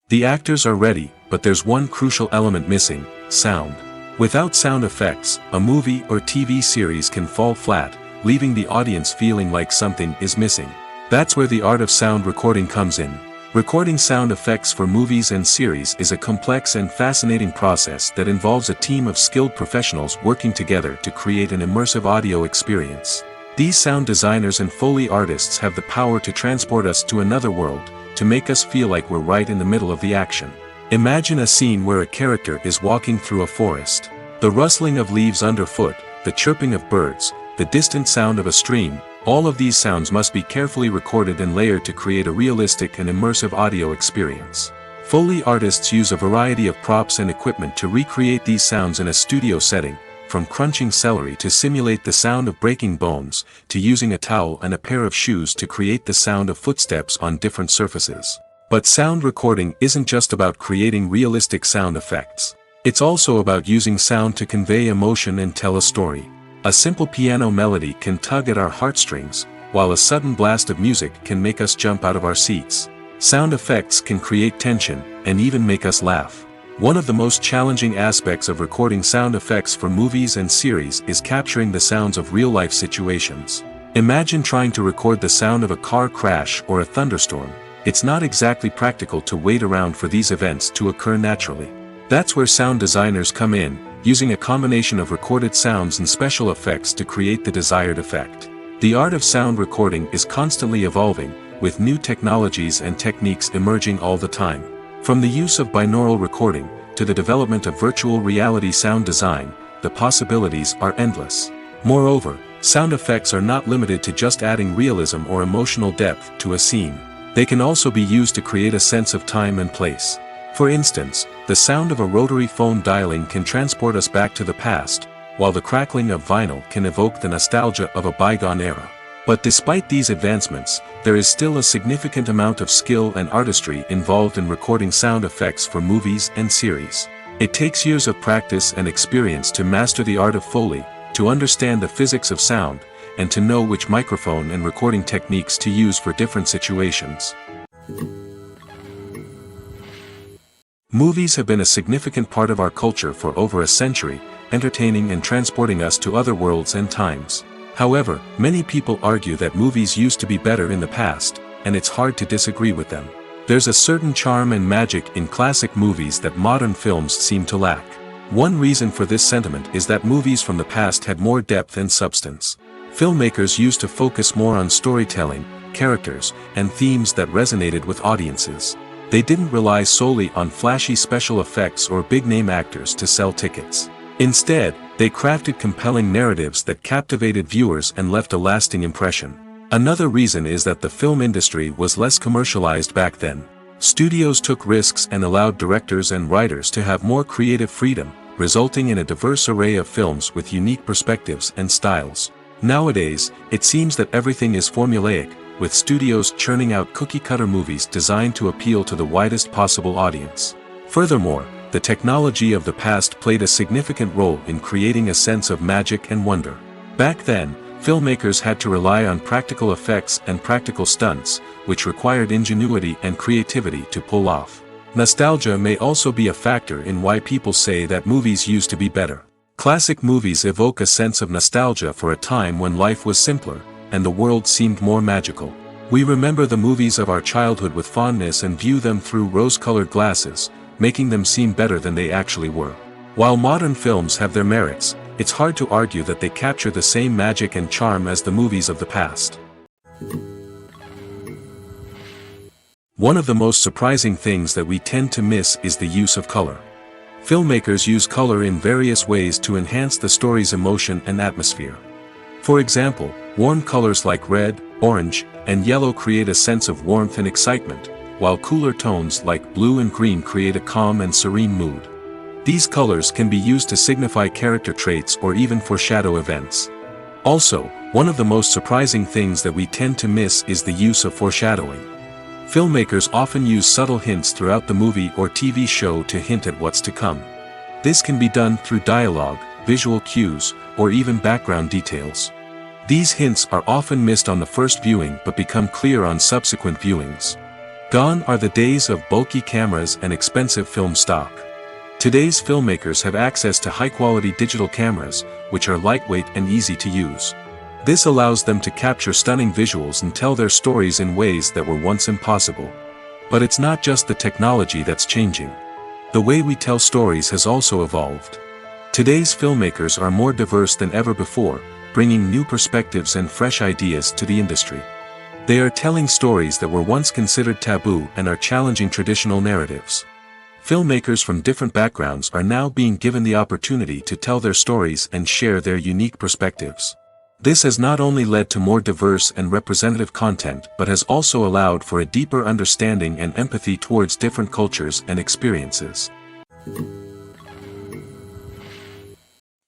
S2: The actors are ready, but there's one crucial element missing: sound. Without sound effects, a movie or TV series can fall flat, leaving the audience feeling like something is missing. That's where the art of sound recording comes in. Recording sound effects for movies and series is a complex and fascinating process that involves a team of skilled professionals working together to create an immersive audio experience. These sound designers and Foley artists have the power to transport us to another world, to make us feel like we're right in the middle of the action. Imagine a scene where a character is walking through a forest. The rustling of leaves underfoot, the chirping of birds, the distant sound of a stream, all of these sounds must be carefully recorded and layered to create a realistic and immersive audio experience. Foley artists use a variety of props and equipment to recreate these sounds in a studio setting, from crunching celery to simulate the sound of breaking bones, to using a towel and a pair of shoes to create the sound of footsteps on different surfaces. But sound recording isn't just about creating realistic sound effects. It's also about using sound to convey emotion and tell a story. A simple piano melody can tug at our heartstrings, while a sudden blast of music can make us jump out of our seats. Sound effects can create tension, and even make us laugh. One of the most challenging aspects of recording sound effects for movies and series is capturing the sounds of real-life situations. Imagine trying to record the sound of a car crash or a thunderstorm. It's not exactly practical to wait around for these events to occur naturally. That's where sound designers come in, using a combination of recorded sounds and special effects to create the desired effect. The art of sound recording is constantly evolving, with new technologies and techniques emerging all the time. From the use of binaural recording, to the development of virtual reality sound design, the possibilities are endless. Moreover, sound effects are not limited to just adding realism or emotional depth to a scene. They can also be used to create a sense of time and place. For instance, the sound of a rotary phone dialing can transport us back to the past, while the crackling of vinyl can evoke the nostalgia of a bygone era. But despite these advancements, there is still a significant amount of skill and artistry involved in recording sound effects for movies and series. It takes years of practice and experience to master the art of Foley, to understand the physics of sound, and to know which microphone and recording techniques to use for different situations. Movies have been a significant part of our culture for over a century, entertaining and transporting us to other worlds and times. However, many people argue that movies used to be better in the past, and it's hard to disagree with them. There's a certain charm and magic in classic movies that modern films seem to lack. One reason for this sentiment is that movies from the past had more depth and substance. Filmmakers used to focus more on storytelling, characters, and themes that resonated with audiences. They didn't rely solely on flashy special effects or big-name actors to sell tickets. Instead, they crafted compelling narratives that captivated viewers and left a lasting impression. Another reason is that the film industry was less commercialized back then. Studios took risks and allowed directors and writers to have more creative freedom, resulting in a diverse array of films with unique perspectives and styles. Nowadays, it seems that everything is formulaic, with studios churning out cookie-cutter movies designed to appeal to the widest possible audience. Furthermore, the technology of the past played a significant role in creating a sense of magic and wonder. Back then, filmmakers had to rely on practical effects and practical stunts, which required ingenuity and creativity to pull off. Nostalgia may also be a factor in why people say that movies used to be better. Classic movies evoke a sense of nostalgia for a time when life was simpler, and the world seemed more magical. We remember the movies of our childhood with fondness and view them through rose-colored glasses, making them seem better than they actually were. While modern films have their merits, it's hard to argue that they capture the same magic and charm as the movies of the past. One of the most surprising things that we tend to miss is the use of color. Filmmakers use color in various ways to enhance the story's emotion and atmosphere. For example, warm colors like red, orange, and yellow create a sense of warmth and excitement, while cooler tones like blue and green create a calm and serene mood. These colors can be used to signify character traits or even foreshadow events. Also, one of the most surprising things that we tend to miss is the use of foreshadowing. Filmmakers often use subtle hints throughout the movie or TV show to hint at what's to come. This can be done through dialogue, visual cues, or even background details. These hints are often missed on the first viewing but become clear on subsequent viewings. Gone are the days of bulky cameras and expensive film stock. Today's filmmakers have access to high-quality digital cameras, which are lightweight and easy to use. This allows them to capture stunning visuals and tell their stories in ways that were once impossible. But it's not just the technology that's changing. The way we tell stories has also evolved. Today's filmmakers are more diverse than ever before, bringing new perspectives and fresh ideas to the industry. They are telling stories that were once considered taboo and are challenging traditional narratives. Filmmakers from different backgrounds are now being given the opportunity to tell their stories and share their unique perspectives. This has not only led to more diverse and representative content but has also allowed for a deeper understanding and empathy towards different cultures and experiences.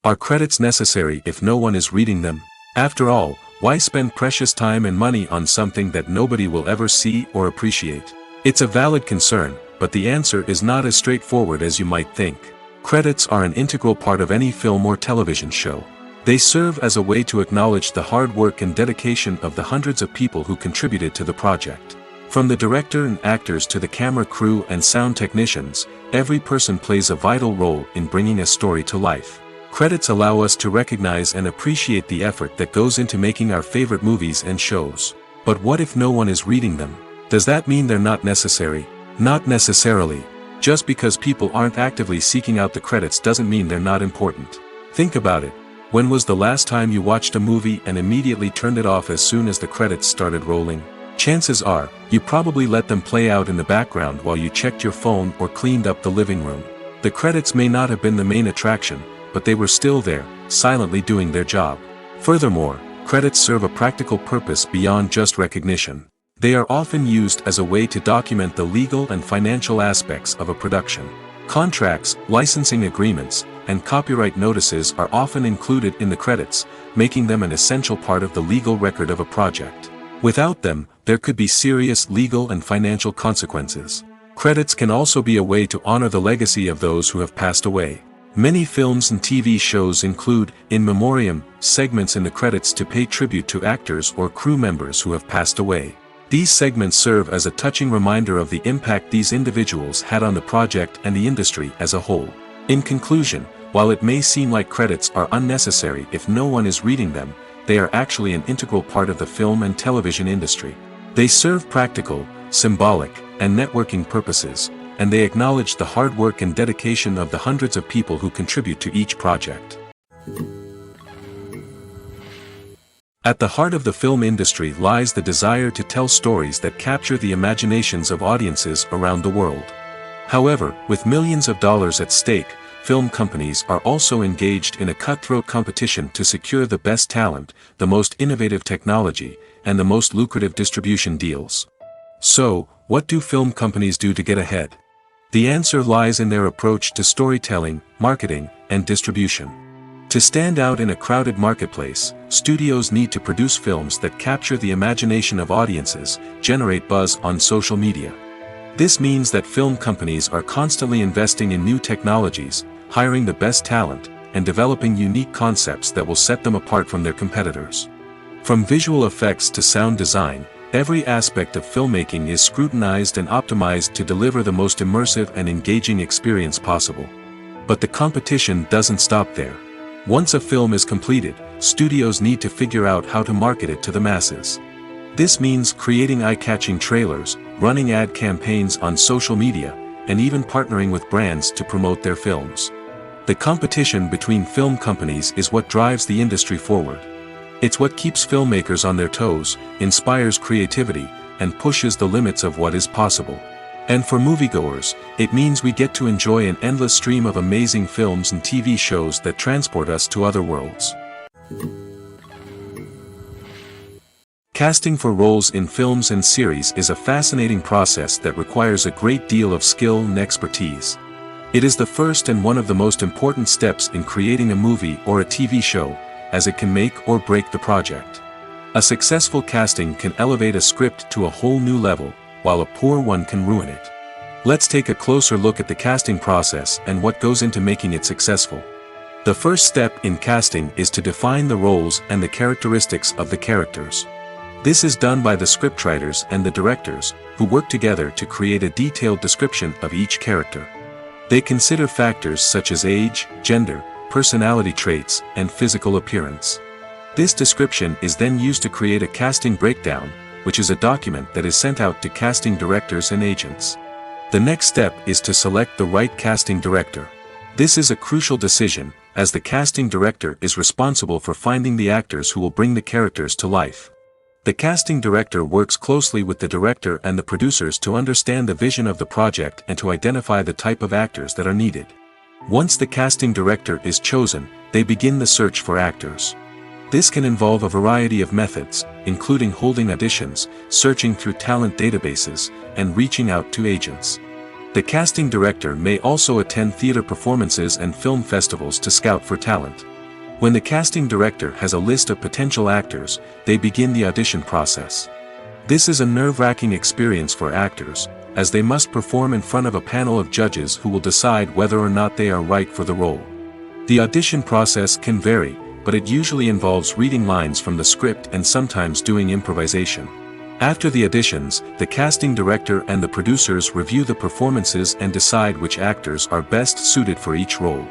S2: Are credits necessary if no one is reading them? After all, why spend precious time and money on something that nobody will ever see or appreciate? It's a valid concern, but the answer is not as straightforward as you might think. Credits are an integral part of any film or television show. They serve as a way to acknowledge the hard work and dedication of the hundreds of people who contributed to the project. From the director and actors to the camera crew and sound technicians, every person plays a vital role in bringing a story to life. Credits allow us to recognize and appreciate the effort that goes into making our favorite movies and shows. But what if no one is reading them? Does that mean they're not necessary? Not necessarily. Just because people aren't actively seeking out the credits doesn't mean they're not important. Think about it. When was the last time you watched a movie and immediately turned it off as soon as the credits started rolling? Chances are, you probably let them play out in the background while you checked your phone or cleaned up the living room. The credits may not have been the main attraction, but they were still there, silently doing their job. Furthermore, credits serve a practical purpose beyond just recognition. They are often used as a way to document the legal and financial aspects of a production. Contracts, licensing agreements, and copyright notices are often included in the credits, making them an essential part of the legal record of a project. Without them, there could be serious legal and financial consequences. Credits can also be a way to honor the legacy of those who have passed away. Many films and TV shows include, in memoriam, segments in the credits to pay tribute to actors or crew members who have passed away. These segments serve as a touching reminder of the impact these individuals had on the project and the industry as a whole. In conclusion, while it may seem like credits are unnecessary if no one is reading them, they are actually an integral part of the film and television industry. They serve practical, symbolic, and networking purposes, and they acknowledge the hard work and dedication of the hundreds of people who contribute to each project. At the heart of the film industry lies the desire to tell stories that capture the imaginations of audiences around the world. However, with millions of dollars at stake, film companies are also engaged in a cutthroat competition to secure the best talent, the most innovative technology, and the most lucrative distribution deals. So, what do film companies do to get ahead? The answer lies in their approach to storytelling, marketing, and distribution. To stand out in a crowded marketplace, studios need to produce films that capture the imagination of audiences, generate buzz on social media. This means that film companies are constantly investing in new technologies, hiring the best talent, and developing unique concepts that will set them apart from their competitors. From visual effects to sound design, every aspect of filmmaking is scrutinized and optimized to deliver the most immersive and engaging experience possible. But the competition doesn't stop there. Once a film is completed, studios need to figure out how to market it to the masses. This means creating eye-catching trailers, running ad campaigns on social media, and even partnering with brands to promote their films. The competition between film companies is what drives the industry forward. It's what keeps filmmakers on their toes, inspires creativity, and pushes the limits of what is possible. And for moviegoers, it means we get to enjoy an endless stream of amazing films and TV shows that transport us to other worlds. Casting for roles in films and series is a fascinating process that requires a great deal of skill and expertise. It is the first and one of the most important steps in creating a movie or a TV show, as it can make or break the project. A successful casting can elevate a script to a whole new level, while a poor one can ruin it. Let's take a closer look at the casting process and what goes into making it successful. The first step in casting is to define the roles and the characteristics of the characters. This is done by the scriptwriters and the directors, who work together to create a detailed description of each character. They consider factors such as age, gender, personality traits, and physical appearance. This description is then used to create a casting breakdown, which is a document that is sent out to casting directors and agents. The next step is to select the right casting director. This is a crucial decision, as the casting director is responsible for finding the actors who will bring the characters to life. The casting director works closely with the director and the producers to understand the vision of the project and to identify the type of actors that are needed. Once the casting director is chosen, they begin the search for actors. This can involve a variety of methods, including holding auditions, searching through talent databases, and reaching out to agents. The casting director may also attend theater performances and film festivals to scout for talent. When the casting director has a list of potential actors, they begin the audition process. This is a nerve-wracking experience for actors, as they must perform in front of a panel of judges who will decide whether or not they are right for the role. The audition process can vary, but it usually involves reading lines from the script and sometimes doing improvisation. After the auditions, the casting director and the producers review the performances and decide which actors are best suited for each role.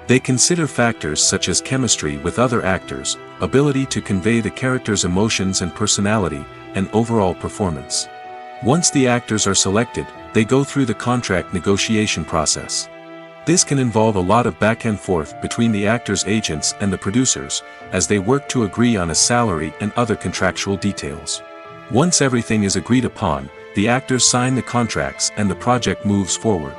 S2: They consider factors such as chemistry with other actors, ability to convey the character's emotions and personality, and overall performance. Once the actors are selected, they go through the contract negotiation process. This can involve a lot of back and forth between the actors' agents and the producers, as they work to agree on a salary and other contractual details. Once everything is agreed upon, the actors sign the contracts and the project moves forward.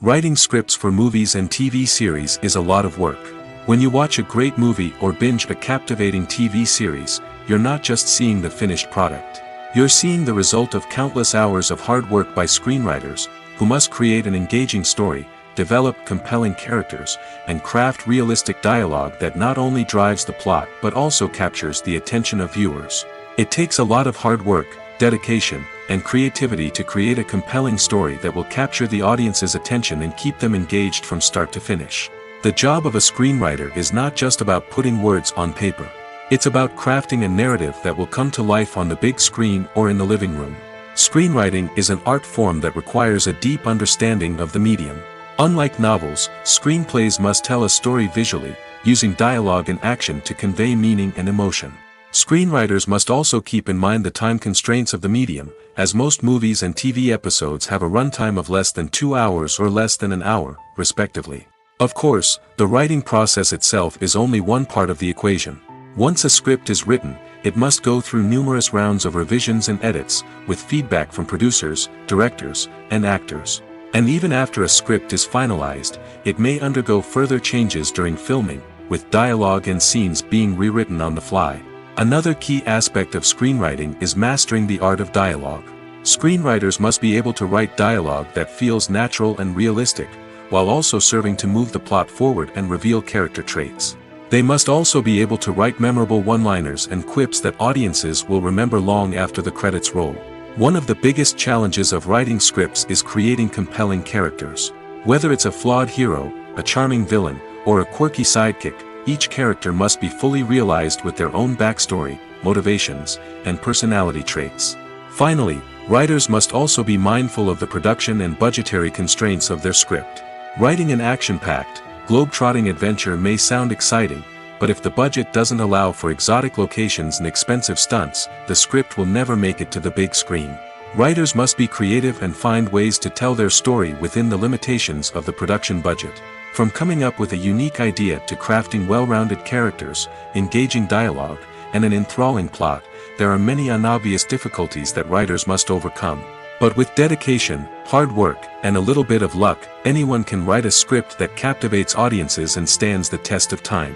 S2: Writing scripts for movies and TV series is a lot of work. When you watch a great movie or binge a captivating TV series, you're not just seeing the finished product. You're seeing the result of countless hours of hard work by screenwriters, who must create an engaging story, develop compelling characters, and craft realistic dialogue that not only drives the plot but also captures the attention of viewers. It takes a lot of hard work, dedication, and creativity to create a compelling story that will capture the audience's attention and keep them engaged from start to finish. The job of a screenwriter is not just about putting words on paper. It's about crafting a narrative that will come to life on the big screen or in the living room. Screenwriting is an art form that requires a deep understanding of the medium. Unlike novels, screenplays must tell a story visually, using dialogue and action to convey meaning and emotion. Screenwriters must also keep in mind the time constraints of the medium, as most movies and TV episodes have a runtime of less than 2 hours or less than an hour, respectively. Of course, the writing process itself is only one part of the equation. Once a script is written, it must go through numerous rounds of revisions and edits, with feedback from producers, directors, and actors. And even after a script is finalized, it may undergo further changes during filming, with dialogue and scenes being rewritten on the fly. Another key aspect of screenwriting is mastering the art of dialogue. Screenwriters must be able to write dialogue that feels natural and realistic, while also serving to move the plot forward and reveal character traits. They must also be able to write memorable one-liners and quips that audiences will remember long after the credits roll. One of the biggest challenges of writing scripts is creating compelling characters. Whether it's a flawed hero, a charming villain, or a quirky sidekick, each character must be fully realized with their own backstory, motivations, and personality traits. Finally, writers must also be mindful of the production and budgetary constraints of their script. Writing an action-packed, globe-trotting adventure may sound exciting, but if the budget doesn't allow for exotic locations and expensive stunts, the script will never make it to the big screen. Writers must be creative and find ways to tell their story within the limitations of the production budget. From coming up with a unique idea to crafting well-rounded characters, engaging dialogue, and an enthralling plot, there are many unobvious difficulties that writers must overcome. But with dedication, hard work, and a little bit of luck, anyone can write a script that captivates audiences and stands the test of time.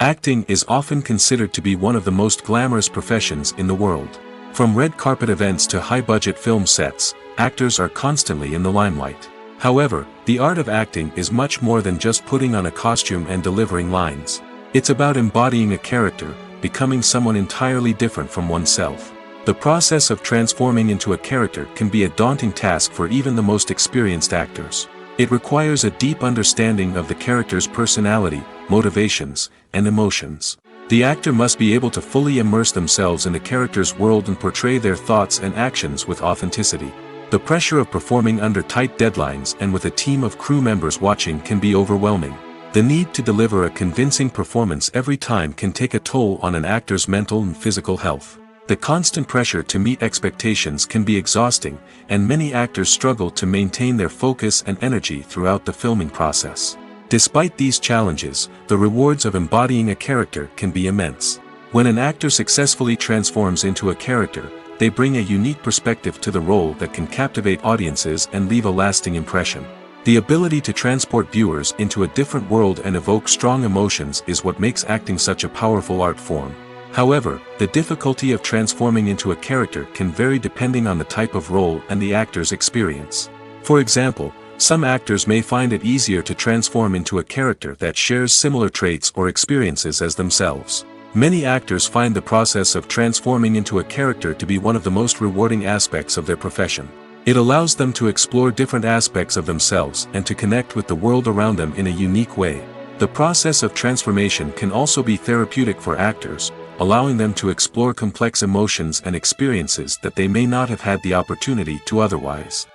S2: Acting is often considered to be one of the most glamorous professions in the world. From red carpet events to high-budget film sets, actors are constantly in the limelight. However, the art of acting is much more than just putting on a costume and delivering lines. It's about embodying a character, becoming someone entirely different from oneself. The process of transforming into a character can be a daunting task for even the most experienced actors. It requires a deep understanding of the character's personality, motivations, and emotions. The actor must be able to fully immerse themselves in the character's world and portray their thoughts and actions with authenticity. The pressure of performing under tight deadlines and with a team of crew members watching can be overwhelming. The need to deliver a convincing performance every time can take a toll on an actor's mental and physical health. The constant pressure to meet expectations can be exhausting, and many actors struggle to maintain their focus and energy throughout the filming process. Despite these challenges, the rewards of embodying a character can be immense. When an actor successfully transforms into a character, they bring a unique perspective to the role that can captivate audiences and leave a lasting impression. The ability to transport viewers into a different world and evoke strong emotions is what makes acting such a powerful art form. However, the difficulty of transforming into a character can vary depending on the type of role and the actor's experience. For example, some actors may find it easier to transform into a character that shares similar traits or experiences as themselves. Many actors find the process of transforming into a character to be one of the most rewarding aspects of their profession. It allows them to explore different aspects of themselves and to connect with the world around them in a unique way. The process of transformation can also be therapeutic for actors, allowing them to explore complex emotions and experiences that they may not have had the opportunity to otherwise.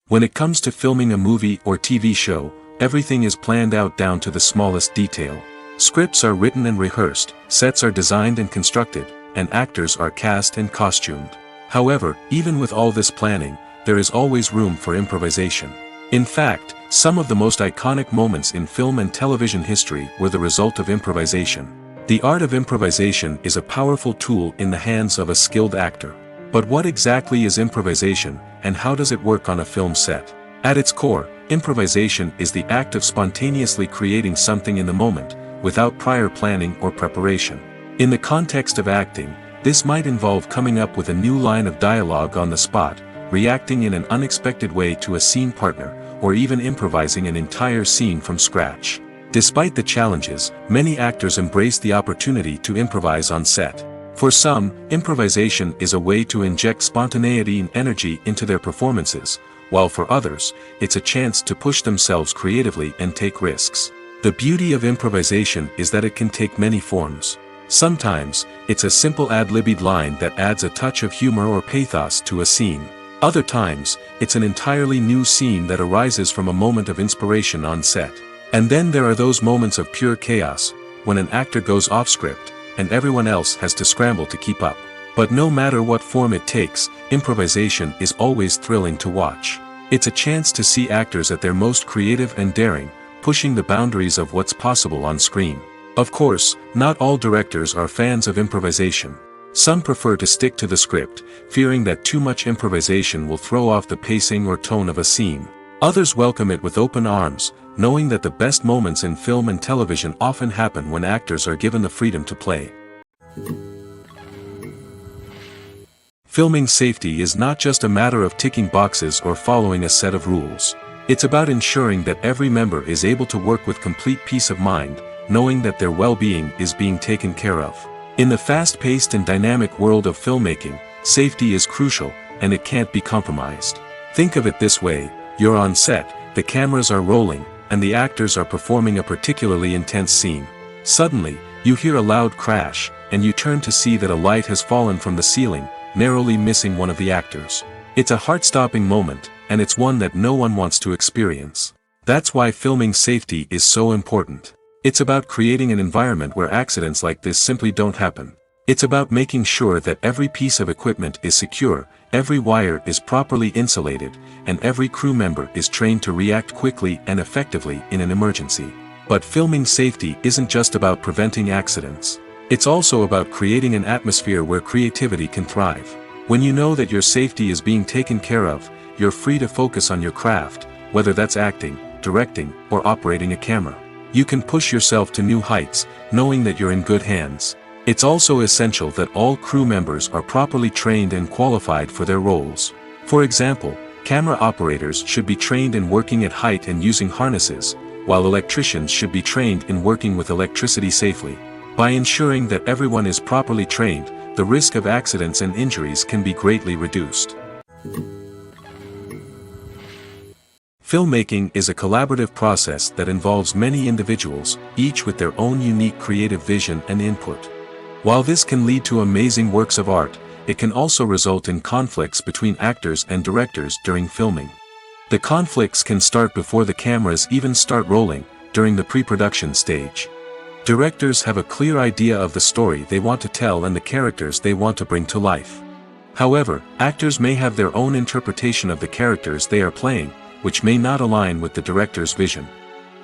S2: When it comes to filming a movie or TV show, everything is planned out down to the smallest detail. Scripts are written and rehearsed, sets are designed and constructed, and actors are cast and costumed. However, even with all this planning, there is always room for improvisation. In fact, some of the most iconic moments in film and television history were the result of improvisation. The art of improvisation is a powerful tool in the hands of a skilled actor. But what exactly is improvisation, and how does it work on a film set? At its core, improvisation is the act of spontaneously creating something in the moment, without prior planning or preparation. In the context of acting, this might involve coming up with a new line of dialogue on the spot, reacting in an unexpected way to a scene partner, or even improvising an entire scene from scratch. Despite the challenges, many actors embrace the opportunity to improvise on set. For some, improvisation is a way to inject spontaneity and energy into their performances, while for others, it's a chance to push themselves creatively and take risks. The beauty of improvisation is that it can take many forms. Sometimes, it's a simple ad-libbed line that adds a touch of humor or pathos to a scene. Other times, it's an entirely new scene that arises from a moment of inspiration on set. And then there are those moments of pure chaos, when an actor goes off script, and everyone else has to scramble to keep up. But no matter what form it takes, improvisation is always thrilling to watch. It's a chance to see actors at their most creative and daring, pushing the boundaries of what's possible on screen. Of course, not all directors are fans of improvisation. Some prefer to stick to the script, fearing that too much improvisation will throw off the pacing or tone of a scene. Others welcome it with open arms, knowing that the best moments in film and television often happen when actors are given the freedom to play. Filming safety is not just a matter of ticking boxes or following a set of rules. It's about ensuring that every member is able to work with complete peace of mind, knowing that their well-being is being taken care of. In the fast-paced and dynamic world of filmmaking, safety is crucial, and it can't be compromised. Think of it this way: you're on set, the cameras are rolling, and the actors are performing a particularly intense scene. Suddenly, you hear a loud crash, and you turn to see that a light has fallen from the ceiling, narrowly missing one of the actors. It's a heart-stopping moment, and it's one that no one wants to experience. That's why filming safety is so important. It's about creating an environment where accidents like this simply don't happen. It's about making sure that every piece of equipment is secure, every wire is properly insulated, and every crew member is trained to react quickly and effectively in an emergency. But filming safety isn't just about preventing accidents. It's also about creating an atmosphere where creativity can thrive. When you know that your safety is being taken care of, you're free to focus on your craft, whether that's acting, directing, or operating a camera. You can push yourself to new heights, knowing that you're in good hands. It's also essential that all crew members are properly trained and qualified for their roles. For example, camera operators should be trained in working at height and using harnesses, while electricians should be trained in working with electricity safely. By ensuring that everyone is properly trained, the risk of accidents and injuries can be greatly reduced. Filmmaking is a collaborative process that involves many individuals, each with their own unique creative vision and input. While this can lead to amazing works of art, it can also result in conflicts between actors and directors during filming. The conflicts can start before the cameras even start rolling, during the pre-production stage. Directors have a clear idea of the story they want to tell and the characters they want to bring to life. However, actors may have their own interpretation of the characters they are playing, which may not align with the director's vision.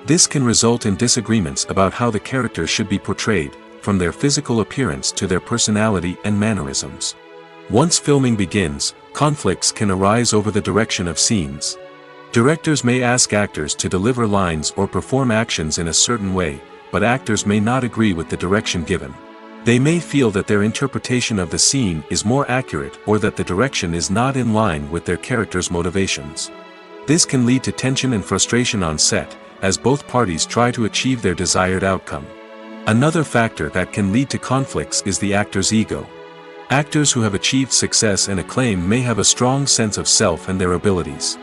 S2: This can result in disagreements about how the characters should be portrayed, from their physical appearance to their personality and mannerisms. Once filming begins, conflicts can arise over the direction of scenes. Directors may ask actors to deliver lines or perform actions in a certain way, but actors may not agree with the direction given. They may feel that their interpretation of the scene is more accurate or that the direction is not in line with their character's motivations. This can lead to tension and frustration on set, as both parties try to achieve their desired outcome. Another factor that can lead to conflicts is the actor's ego. Actors who have achieved success and acclaim may have a strong sense of self and their abilities.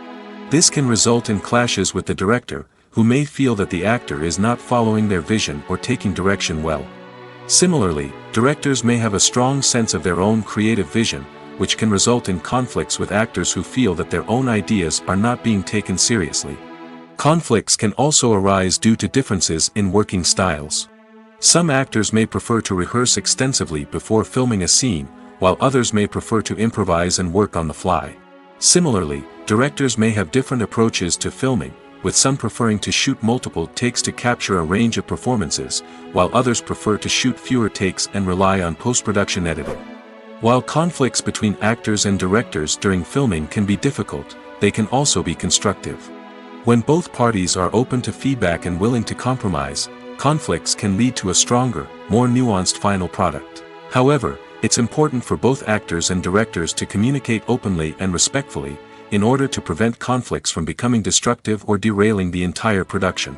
S2: This can result in clashes with the director, who may feel that the actor is not following their vision or taking direction well. Similarly, directors may have a strong sense of their own creative vision, which can result in conflicts with actors who feel that their own ideas are not being taken seriously. Conflicts can also arise due to differences in working styles. Some actors may prefer to rehearse extensively before filming a scene, while others may prefer to improvise and work on the fly. Similarly, directors may have different approaches to filming, with some preferring to shoot multiple takes to capture a range of performances, while others prefer to shoot fewer takes and rely on post-production editing. While conflicts between actors and directors during filming can be difficult, they can also be constructive. When both parties are open to feedback and willing to compromise, conflicts can lead to a stronger, more nuanced final product. However, it's important for both actors and directors to communicate openly and respectfully, in order to prevent conflicts from becoming destructive or derailing the entire production.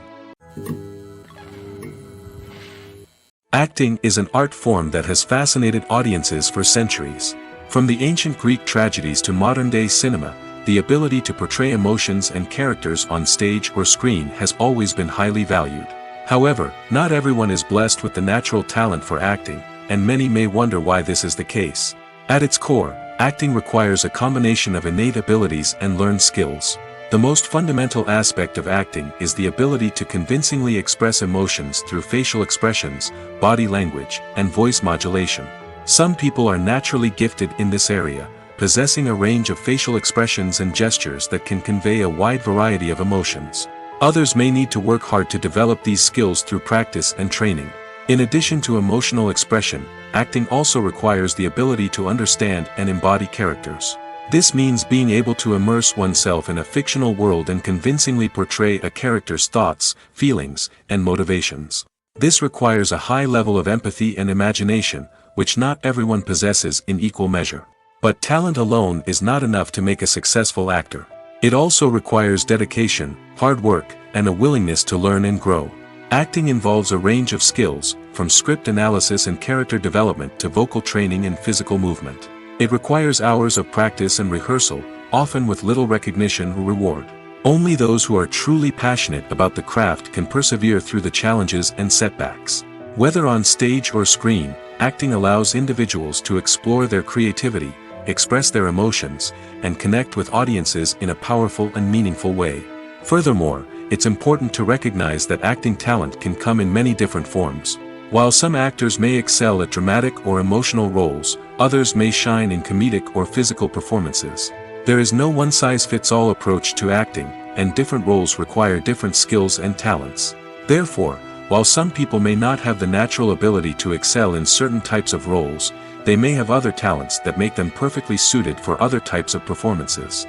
S2: Acting is an art form that has fascinated audiences for centuries. From the ancient Greek tragedies to modern-day cinema, the ability to portray emotions and characters on stage or screen has always been highly valued. However, not everyone is blessed with the natural talent for acting, and many may wonder why this is the case. At its core, acting requires a combination of innate abilities and learned skills. The most fundamental aspect of acting is the ability to convincingly express emotions through facial expressions, body language, and voice modulation. Some people are naturally gifted in this area, possessing a range of facial expressions and gestures that can convey a wide variety of emotions. Others may need to work hard to develop these skills through practice and training. In addition to emotional expression, acting also requires the ability to understand and embody characters. This means being able to immerse oneself in a fictional world and convincingly portray a character's thoughts, feelings, and motivations. This requires a high level of empathy and imagination, which not everyone possesses in equal measure. But talent alone is not enough to make a successful actor. It also requires dedication, hard work, and a willingness to learn and grow. Acting involves a range of skills, from script analysis and character development to vocal training and physical movement. It requires hours of practice and rehearsal, often with little recognition or reward. Only those who are truly passionate about the craft can persevere through the challenges and setbacks. Whether on stage or screen, acting allows individuals to explore their creativity, express their emotions, and connect with audiences in a powerful and meaningful way. Furthermore, it's important to recognize that acting talent can come in many different forms. While some actors may excel at dramatic or emotional roles, others may shine in comedic or physical performances. There is no one-size-fits-all approach to acting, and different roles require different skills and talents. Therefore, while some people may not have the natural ability to excel in certain types of roles, they may have other talents that make them perfectly suited for other types of performances.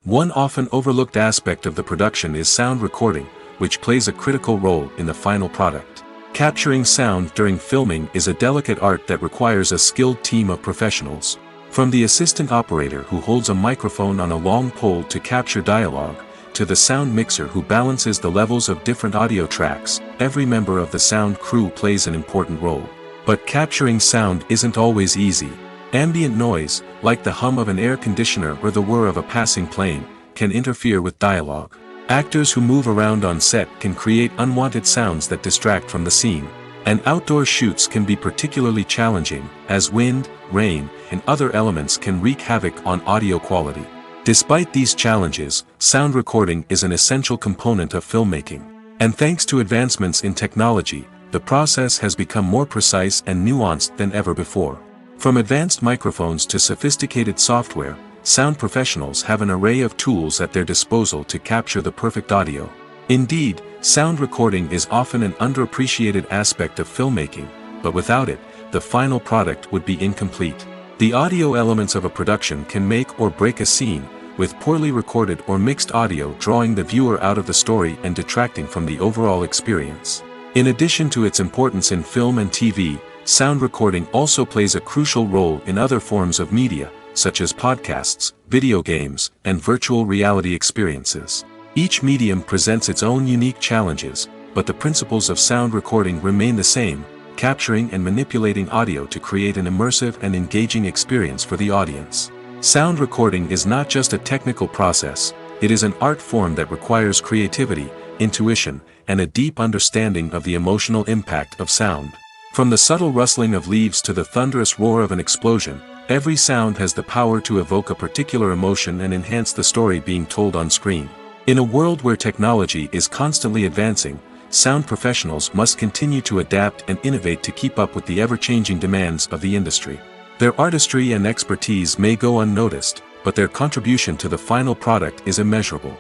S2: One often overlooked aspect of the production is sound recording, which plays a critical role in the final product. Capturing sound during filming is a delicate art that requires a skilled team of professionals. From the assistant operator who holds a microphone on a long pole to capture dialogue, to the sound mixer who balances the levels of different audio tracks, every member of the sound crew plays an important role. But capturing sound isn't always easy. Ambient noise, like the hum of an air conditioner or the whir of a passing plane, can interfere with dialogue. Actors who move around on set can create unwanted sounds that distract from the scene. And outdoor shoots can be particularly challenging, as wind, rain, and other elements can wreak havoc on audio quality. Despite these challenges, sound recording is an essential component of filmmaking. And thanks to advancements in technology, the process has become more precise and nuanced than ever before. From advanced microphones to sophisticated software, sound professionals have an array of tools at their disposal to capture the perfect audio. Indeed, sound recording is often an underappreciated aspect of filmmaking, but without it, the final product would be incomplete. The audio elements of a production can make or break a scene, with poorly recorded or mixed audio drawing the viewer out of the story and detracting from the overall experience. In addition to its importance in film and TV, sound recording also plays a crucial role in other forms of media, such as podcasts, video games, and virtual reality experiences. Each medium presents its own unique challenges, but the principles of sound recording remain the same, capturing and manipulating audio to create an immersive and engaging experience for the audience. Sound recording is not just a technical process, it is an art form that requires creativity, intuition, and a deep understanding of the emotional impact of sound. From the subtle rustling of leaves to the thunderous roar of an explosion, every sound has the power to evoke a particular emotion and enhance the story being told on screen. In a world where technology is constantly advancing, sound professionals must continue to adapt and innovate to keep up with the ever-changing demands of the industry. Their artistry and expertise may go unnoticed, but their contribution to the final product is immeasurable.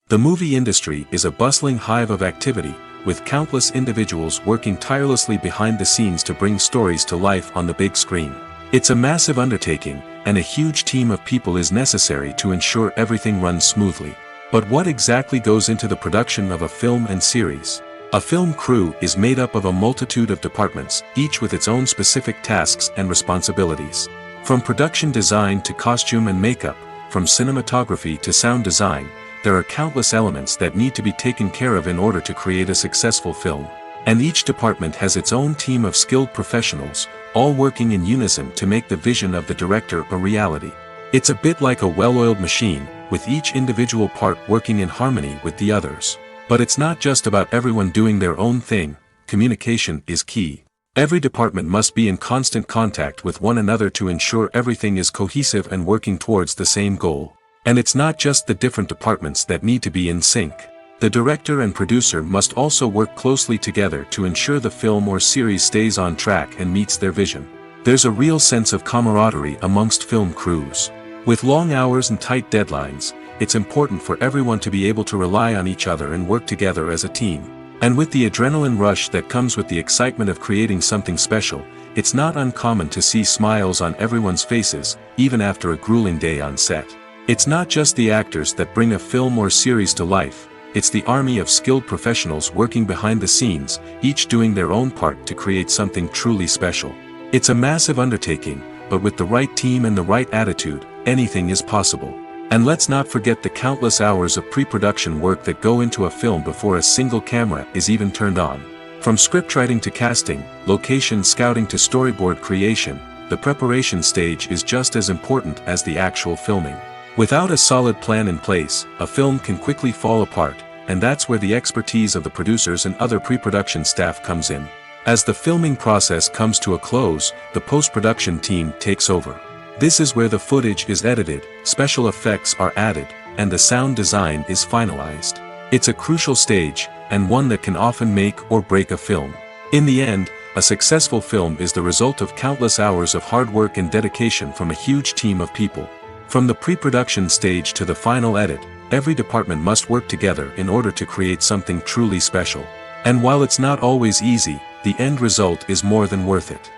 S2: The movie industry is a bustling hive of activity, with countless individuals working tirelessly behind the scenes to bring stories to life on the big screen. It's a massive undertaking, and a huge team of people is necessary to ensure everything runs smoothly. But what exactly goes into the production of a film and series? A film crew is made up of a multitude of departments, each with its own specific tasks and responsibilities. From production design to costume and makeup, from cinematography to sound design, there are countless elements that need to be taken care of in order to create a successful film. And each department has its own team of skilled professionals, all working in unison to make the vision of the director a reality. It's a bit like a well-oiled machine, with each individual part working in harmony with the others. But it's not just about everyone doing their own thing, communication is key. Every department must be in constant contact with one another to ensure everything is cohesive and working towards the same goal. And it's not just the different departments that need to be in sync. The director and producer must also work closely together to ensure the film or series stays on track and meets their vision. There's a real sense of camaraderie amongst film crews. With long hours and tight deadlines, it's important for everyone to be able to rely on each other and work together as a team. And with the adrenaline rush that comes with the excitement of creating something special, it's not uncommon to see smiles on everyone's faces, even after a grueling day on set. It's not just the actors that bring a film or series to life, it's the army of skilled professionals working behind the scenes, each doing their own part to create something truly special. It's a massive undertaking, but with the right team and the right attitude, anything is possible. And let's not forget the countless hours of pre-production work that go into a film before a single camera is even turned on. From scriptwriting to casting, location scouting to storyboard creation, the preparation stage is just as important as the actual filming. Without a solid plan in place, a film can quickly fall apart, and that's where the expertise of the producers and other pre-production staff comes in. As the filming process comes to a close, the post-production team takes over. This is where the footage is edited, special effects are added, and the sound design is finalized. It's a crucial stage, and one that can often make or break a film. In the end, a successful film is the result of countless hours of hard work and dedication from a huge team of people. From the pre-production stage to the final edit, every department must work together in order to create something truly special. And while it's not always easy, the end result is more than worth it.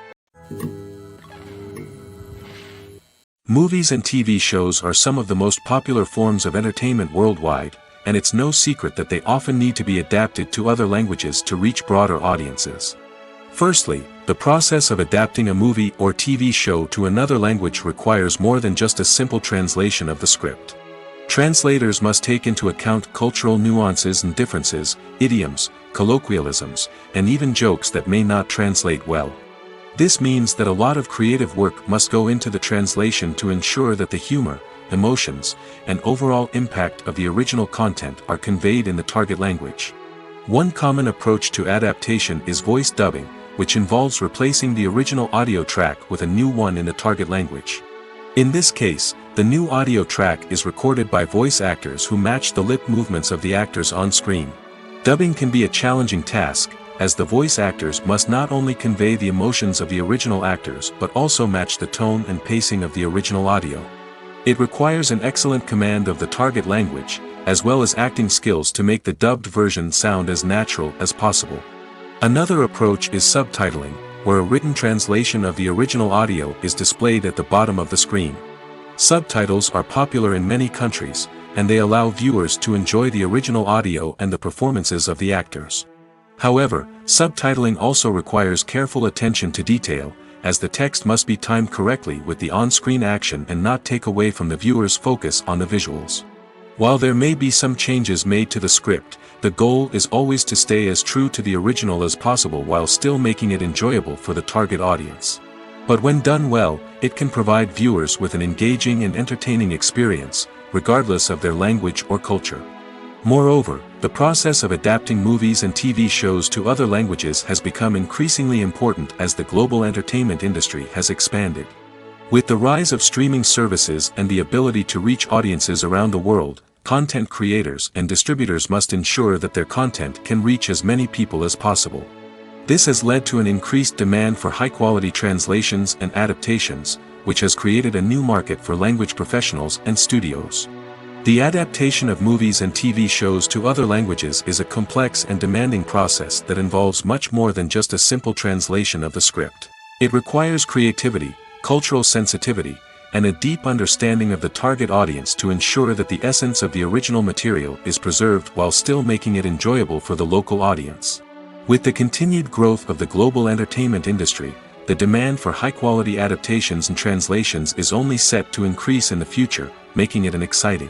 S2: Movies and TV shows are some of the most popular forms of entertainment worldwide, and it's no secret that they often need to be adapted to other languages to reach broader audiences. Firstly, the process of adapting a movie or TV show to another language requires more than just a simple translation of the script. Translators must take into account cultural nuances and differences, idioms, colloquialisms, and even jokes that may not translate well. This means that a lot of creative work must go into the translation to ensure that the humor, emotions, and overall impact of the original content are conveyed in the target language. One common approach to adaptation is voice dubbing, which involves replacing the original audio track with a new one in the target language. In this case, the new audio track is recorded by voice actors who match the lip movements of the actors on screen. Dubbing can be a challenging task, as the voice actors must not only convey the emotions of the original actors but also match the tone and pacing of the original audio. It requires an excellent command of the target language, as well as acting skills to make the dubbed version sound as natural as possible. Another approach is subtitling, where a written translation of the original audio is displayed at the bottom of the screen. Subtitles are popular in many countries, and they allow viewers to enjoy the original audio and the performances of the actors. However, subtitling also requires careful attention to detail, as the text must be timed correctly with the on-screen action and not take away from the viewer's focus on the visuals. While there may be some changes made to the script, the goal is always to stay as true to the original as possible while still making it enjoyable for the target audience. But when done well, it can provide viewers with an engaging and entertaining experience, regardless of their language or culture. Moreover, the process of adapting movies and TV shows to other languages has become increasingly important as the global entertainment industry has expanded. With the rise of streaming services and the ability to reach audiences around the world, content creators and distributors must ensure that their content can reach as many people as possible. This has led to an increased demand for high-quality translations and adaptations, which has created a new market for language professionals and studios. The adaptation of movies and TV shows to other languages is a complex and demanding process that involves much more than just a simple translation of the script. It requires creativity, cultural sensitivity, and a deep understanding of the target audience to ensure that the essence of the original material is preserved while still making it enjoyable for the local audience. With the continued growth of the global entertainment industry, the demand for high-quality adaptations and translations is only set to increase in the future, making it an exciting.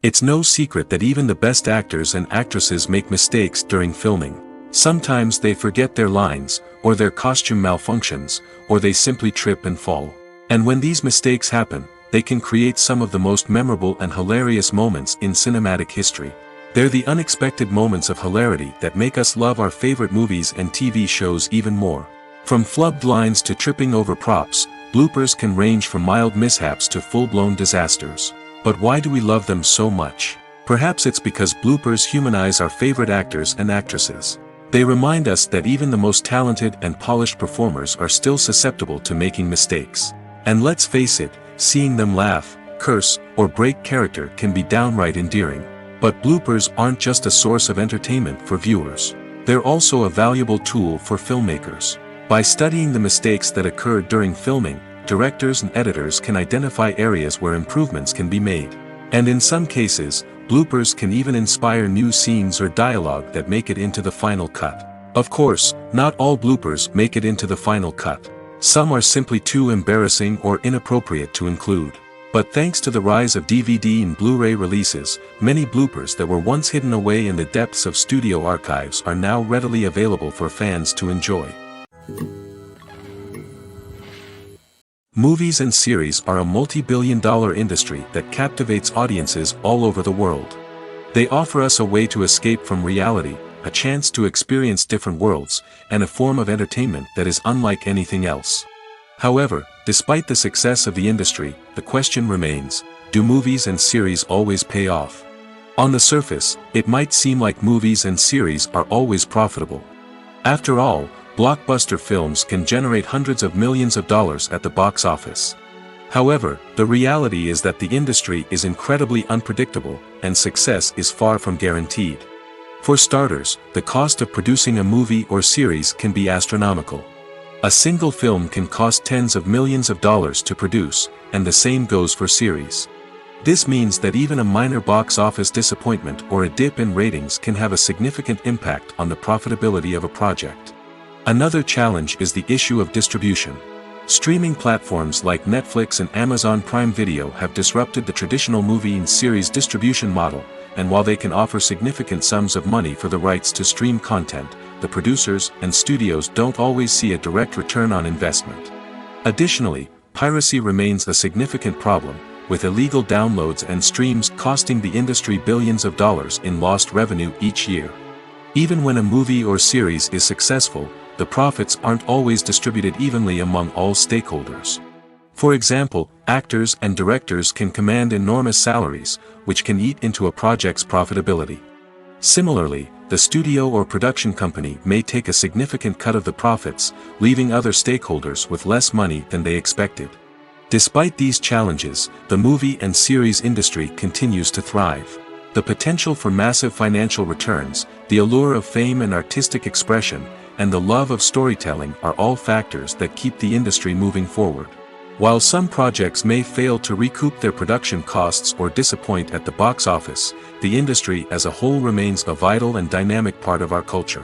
S2: It's no secret that even the best actors and actresses make mistakes during filming. Sometimes they forget their lines, or their costume malfunctions, or they simply trip and fall. And when these mistakes happen, they can create some of the most memorable and hilarious moments in cinematic history. They're the unexpected moments of hilarity that make us love our favorite movies and TV shows even more. From flubbed lines to tripping over props, bloopers can range from mild mishaps to full-blown disasters. But why do we love them so much? Perhaps it's because bloopers humanize our favorite actors and actresses. They remind us that even the most talented and polished performers are still susceptible to making mistakes. And let's face it, seeing them laugh, curse, or break character can be downright endearing. But bloopers aren't just a source of entertainment for viewers. They're also a valuable tool for filmmakers. By studying the mistakes that occurred during filming, directors and editors can identify areas where improvements can be made. And in some cases, bloopers can even inspire new scenes or dialogue that make it into the final cut. Of course, not all bloopers make it into the final cut. Some are simply too embarrassing or inappropriate to include. But thanks to the rise of DVD and Blu-ray releases, many bloopers that were once hidden away in the depths of studio archives are now readily available for fans to enjoy. Movies and series are a multi-billion-dollar industry that captivates audiences all over the world. They offer us a way to escape from reality, a chance to experience different worlds, and a form of entertainment that is unlike anything else. However, despite the success of the industry, the question remains, do movies and series always pay off? On the surface, it might seem like movies and series are always profitable. After all, blockbuster films can generate hundreds of millions of dollars at the box office. However, the reality is that the industry is incredibly unpredictable, and success is far from guaranteed. For starters, the cost of producing a movie or series can be astronomical. A single film can cost tens of millions of dollars to produce, and the same goes for series. This means that even a minor box office disappointment or a dip in ratings can have a significant impact on the profitability of a project. Another challenge is the issue of distribution. Streaming platforms like Netflix and Amazon Prime Video have disrupted the traditional movie and series distribution model, and while they can offer significant sums of money for the rights to stream content, the producers and studios don't always see a direct return on investment. Additionally, piracy remains a significant problem, with illegal downloads and streams costing the industry billions of dollars in lost revenue each year. Even when a movie or series is successful, the profits aren't always distributed evenly among all stakeholders. For example, actors and directors can command enormous salaries, which can eat into a project's profitability. Similarly, the studio or production company may take a significant cut of the profits, leaving other stakeholders with less money than they expected. Despite these challenges, the movie and series industry continues to thrive. The potential for massive financial returns, the allure of fame and artistic expression, and the love of storytelling are all factors that keep the industry moving forward. While some projects may fail to recoup their production costs or disappoint at the box office, the industry as a whole remains a vital and dynamic part of our culture.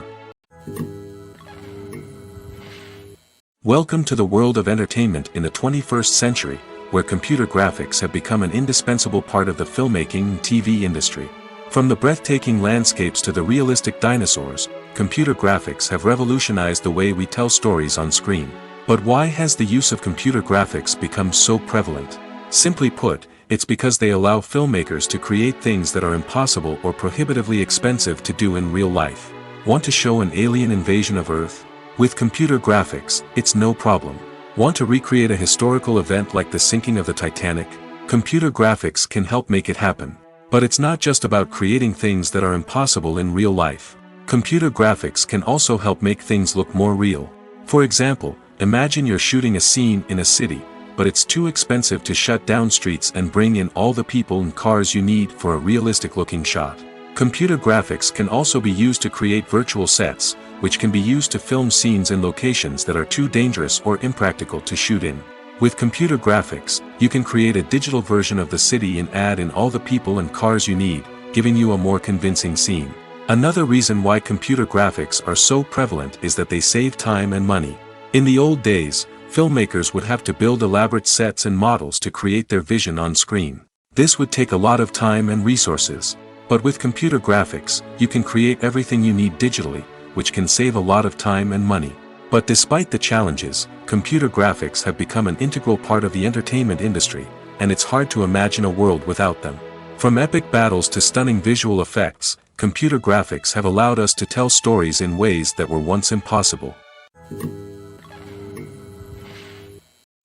S2: Welcome to the world of entertainment in the 21st century, where computer graphics have become an indispensable part of the filmmaking and TV industry. From the breathtaking landscapes to the realistic dinosaurs, computer graphics have revolutionized the way we tell stories on screen. But why has the use of computer graphics become so prevalent? Simply put, it's because they allow filmmakers to create things that are impossible or prohibitively expensive to do in real life. Want to show an alien invasion of Earth? With computer graphics, it's no problem. Want to recreate a historical event like the sinking of the Titanic? Computer graphics can help make it happen. But it's not just about creating things that are impossible in real life. Computer graphics can also help make things look more real. For example, imagine you're shooting a scene in a city, but it's too expensive to shut down streets and bring in all the people and cars you need for a realistic-looking shot. Computer graphics can also be used to create virtual sets, which can be used to film scenes in locations that are too dangerous or impractical to shoot in. With computer graphics, you can create a digital version of the city and add in all the people and cars you need, giving you a more convincing scene. Another reason why computer graphics are so prevalent is that they save time and money. In the old days, filmmakers would have to build elaborate sets and models to create their vision on screen. This would take a lot of time and resources. But with computer graphics, you can create everything you need digitally, which can save a lot of time and money. But despite the challenges, computer graphics have become an integral part of the entertainment industry, and it's hard to imagine a world without them. From epic battles to stunning visual effects, computer graphics have allowed us to tell stories in ways that were once impossible.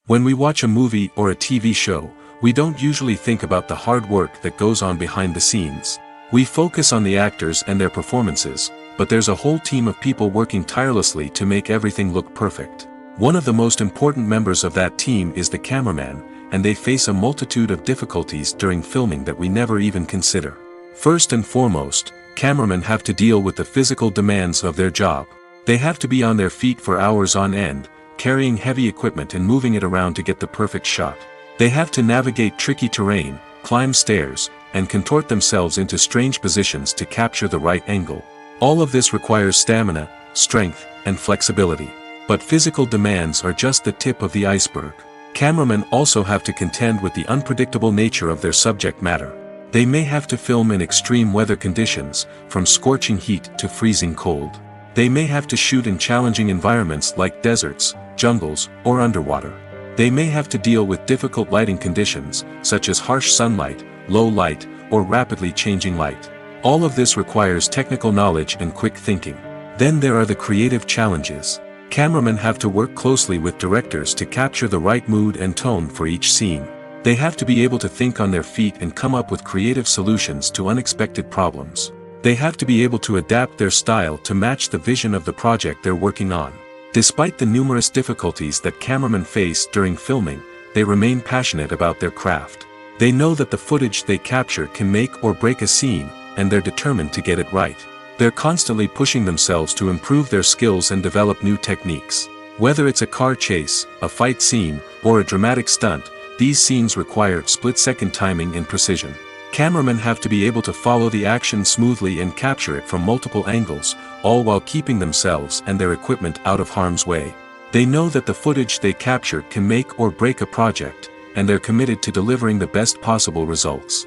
S2: When we watch a movie or a TV show, we don't usually think about the hard work that goes on behind the scenes. We focus on the actors and their performances, but there's a whole team of people working tirelessly to make everything look perfect. One of the most important members of that team is the cameraman, and they face a multitude of difficulties during filming that we never even consider. First and foremost, cameramen have to deal with the physical demands of their job. They have to be on their feet for hours on end, carrying heavy equipment and moving it around to get the perfect shot. They have to navigate tricky terrain, climb stairs, and contort themselves into strange positions to capture the right angle. All of this requires stamina, strength, and flexibility. But physical demands are just the tip of the iceberg. Cameramen also have to contend with the unpredictable nature of their subject matter. They may have to film in extreme weather conditions, from scorching heat to freezing cold. They may have to shoot in challenging environments like deserts, jungles, or underwater. They may have to deal with difficult lighting conditions, such as harsh sunlight, low light, or rapidly changing light. All of this requires technical knowledge and quick thinking. Then there are the creative challenges. Cameramen have to work closely with directors to capture the right mood and tone for each scene. They have to be able to think on their feet and come up with creative solutions to unexpected problems. They have to be able to adapt their style to match the vision of the project they're working on. Despite the numerous difficulties that cameramen face during filming, they remain passionate about their craft. They know that the footage they capture can make or break a scene, and they're determined to get it right. They're constantly pushing themselves to improve their skills and develop new techniques. Whether it's a car chase, a fight scene, or a dramatic stunt, these scenes require split-second timing and precision. Cameramen have to be able to follow the action smoothly and capture it from multiple angles, all while keeping themselves and their equipment out of harm's way. They know that the footage they capture can make or break a project, and they're committed to delivering the best possible results.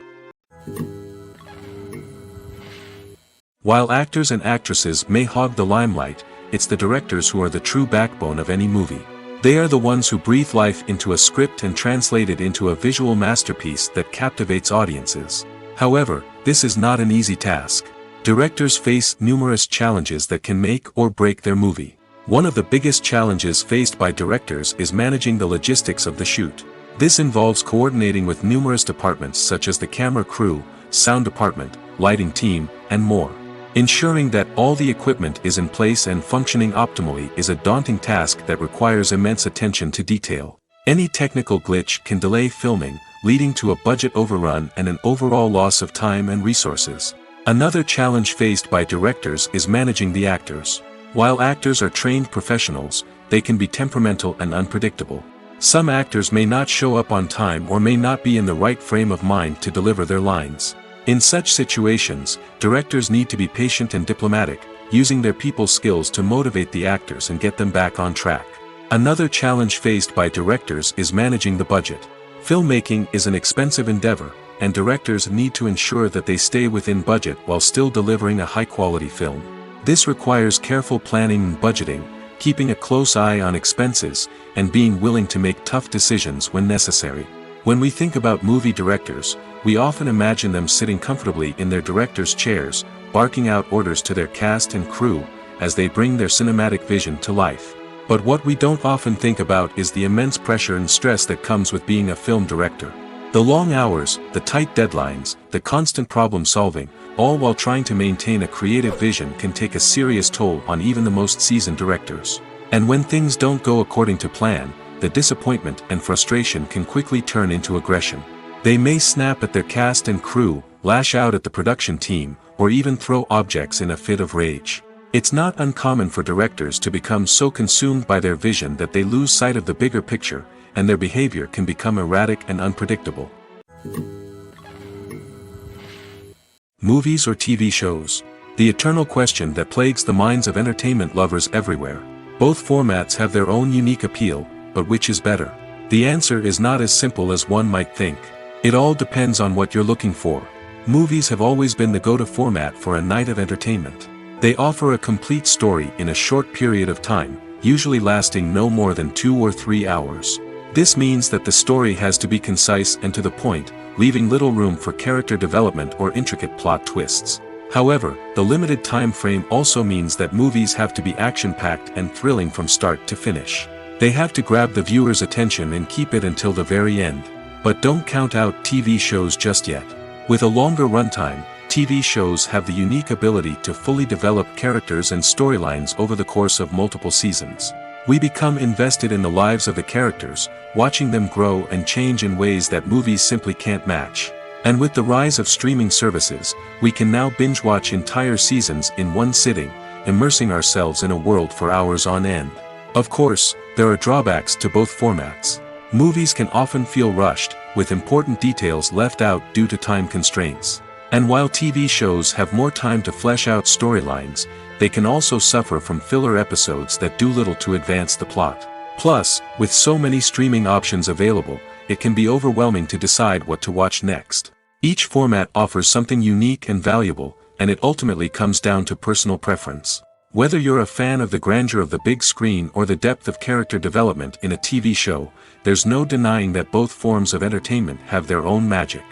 S2: While actors and actresses may hog the limelight, it's the directors who are the true backbone of any movie. They are the ones who breathe life into a script and translate it into a visual masterpiece that captivates audiences. However, this is not an easy task. Directors face numerous challenges that can make or break their movie. One of the biggest challenges faced by directors is managing the logistics of the shoot. This involves coordinating with numerous departments such as the camera crew, sound department, lighting team, and more. Ensuring that all the equipment is in place and functioning optimally is a daunting task that requires immense attention to detail. Any technical glitch can delay filming, leading to a budget overrun and an overall loss of time and resources. Another challenge faced by directors is managing the actors. While actors are trained professionals, they can be temperamental and unpredictable. Some actors may not show up on time or may not be in the right frame of mind to deliver their lines. In such situations, directors need to be patient and diplomatic, using their people skills to motivate the actors and get them back on track. Another challenge faced by directors is managing the budget. Filmmaking is an expensive endeavor, and directors need to ensure that they stay within budget while still delivering a high-quality film. This requires careful planning and budgeting, keeping a close eye on expenses, and being willing to make tough decisions when necessary. When we think about movie directors, we often imagine them sitting comfortably in their director's chairs, barking out orders to their cast and crew, as they bring their cinematic vision to life. But what we don't often think about is the immense pressure and stress that comes with being a film director. The long hours, the tight deadlines, the constant problem solving, all while trying to maintain a creative vision can take a serious toll on even the most seasoned directors. And when things don't go according to plan, the disappointment and frustration can quickly turn into aggression. They may snap at their cast and crew, lash out at the production team, or even throw objects in a fit of rage. It's not uncommon for directors to become so consumed by their vision that they lose sight of the bigger picture, and their behavior can become erratic and unpredictable. Movies or TV shows? The eternal question that plagues the minds of entertainment lovers everywhere. Both formats have their own unique appeal, but which is better? The answer is not as simple as one might think. It all depends on what you're looking for. Movies have always been the go-to format for a night of entertainment. They offer a complete story in a short period of time, usually lasting no more than 2 or 3 hours. This means that the story has to be concise and to the point, leaving little room for character development or intricate plot twists. However, the limited time frame also means that movies have to be action-packed and thrilling from start to finish. They have to grab the viewer's attention and keep it until the very end. But don't count out TV shows just yet. With a longer runtime, TV shows have the unique ability to fully develop characters and storylines over the course of multiple seasons. We become invested in the lives of the characters, watching them grow and change in ways that movies simply can't match. And with the rise of streaming services, we can now binge-watch entire seasons in one sitting, immersing ourselves in a world for hours on end. Of course, there are drawbacks to both formats. Movies can often feel rushed, with important details left out due to time constraints. And while TV shows have more time to flesh out storylines, they can also suffer from filler episodes that do little to advance the plot. Plus, with so many streaming options available, it can be overwhelming to decide what to watch next. Each format offers something unique and valuable, and it ultimately comes down to personal preference. Whether you're a fan of the grandeur of the big screen or the depth of character development in a TV show, there's no denying that both forms of entertainment have their own magic.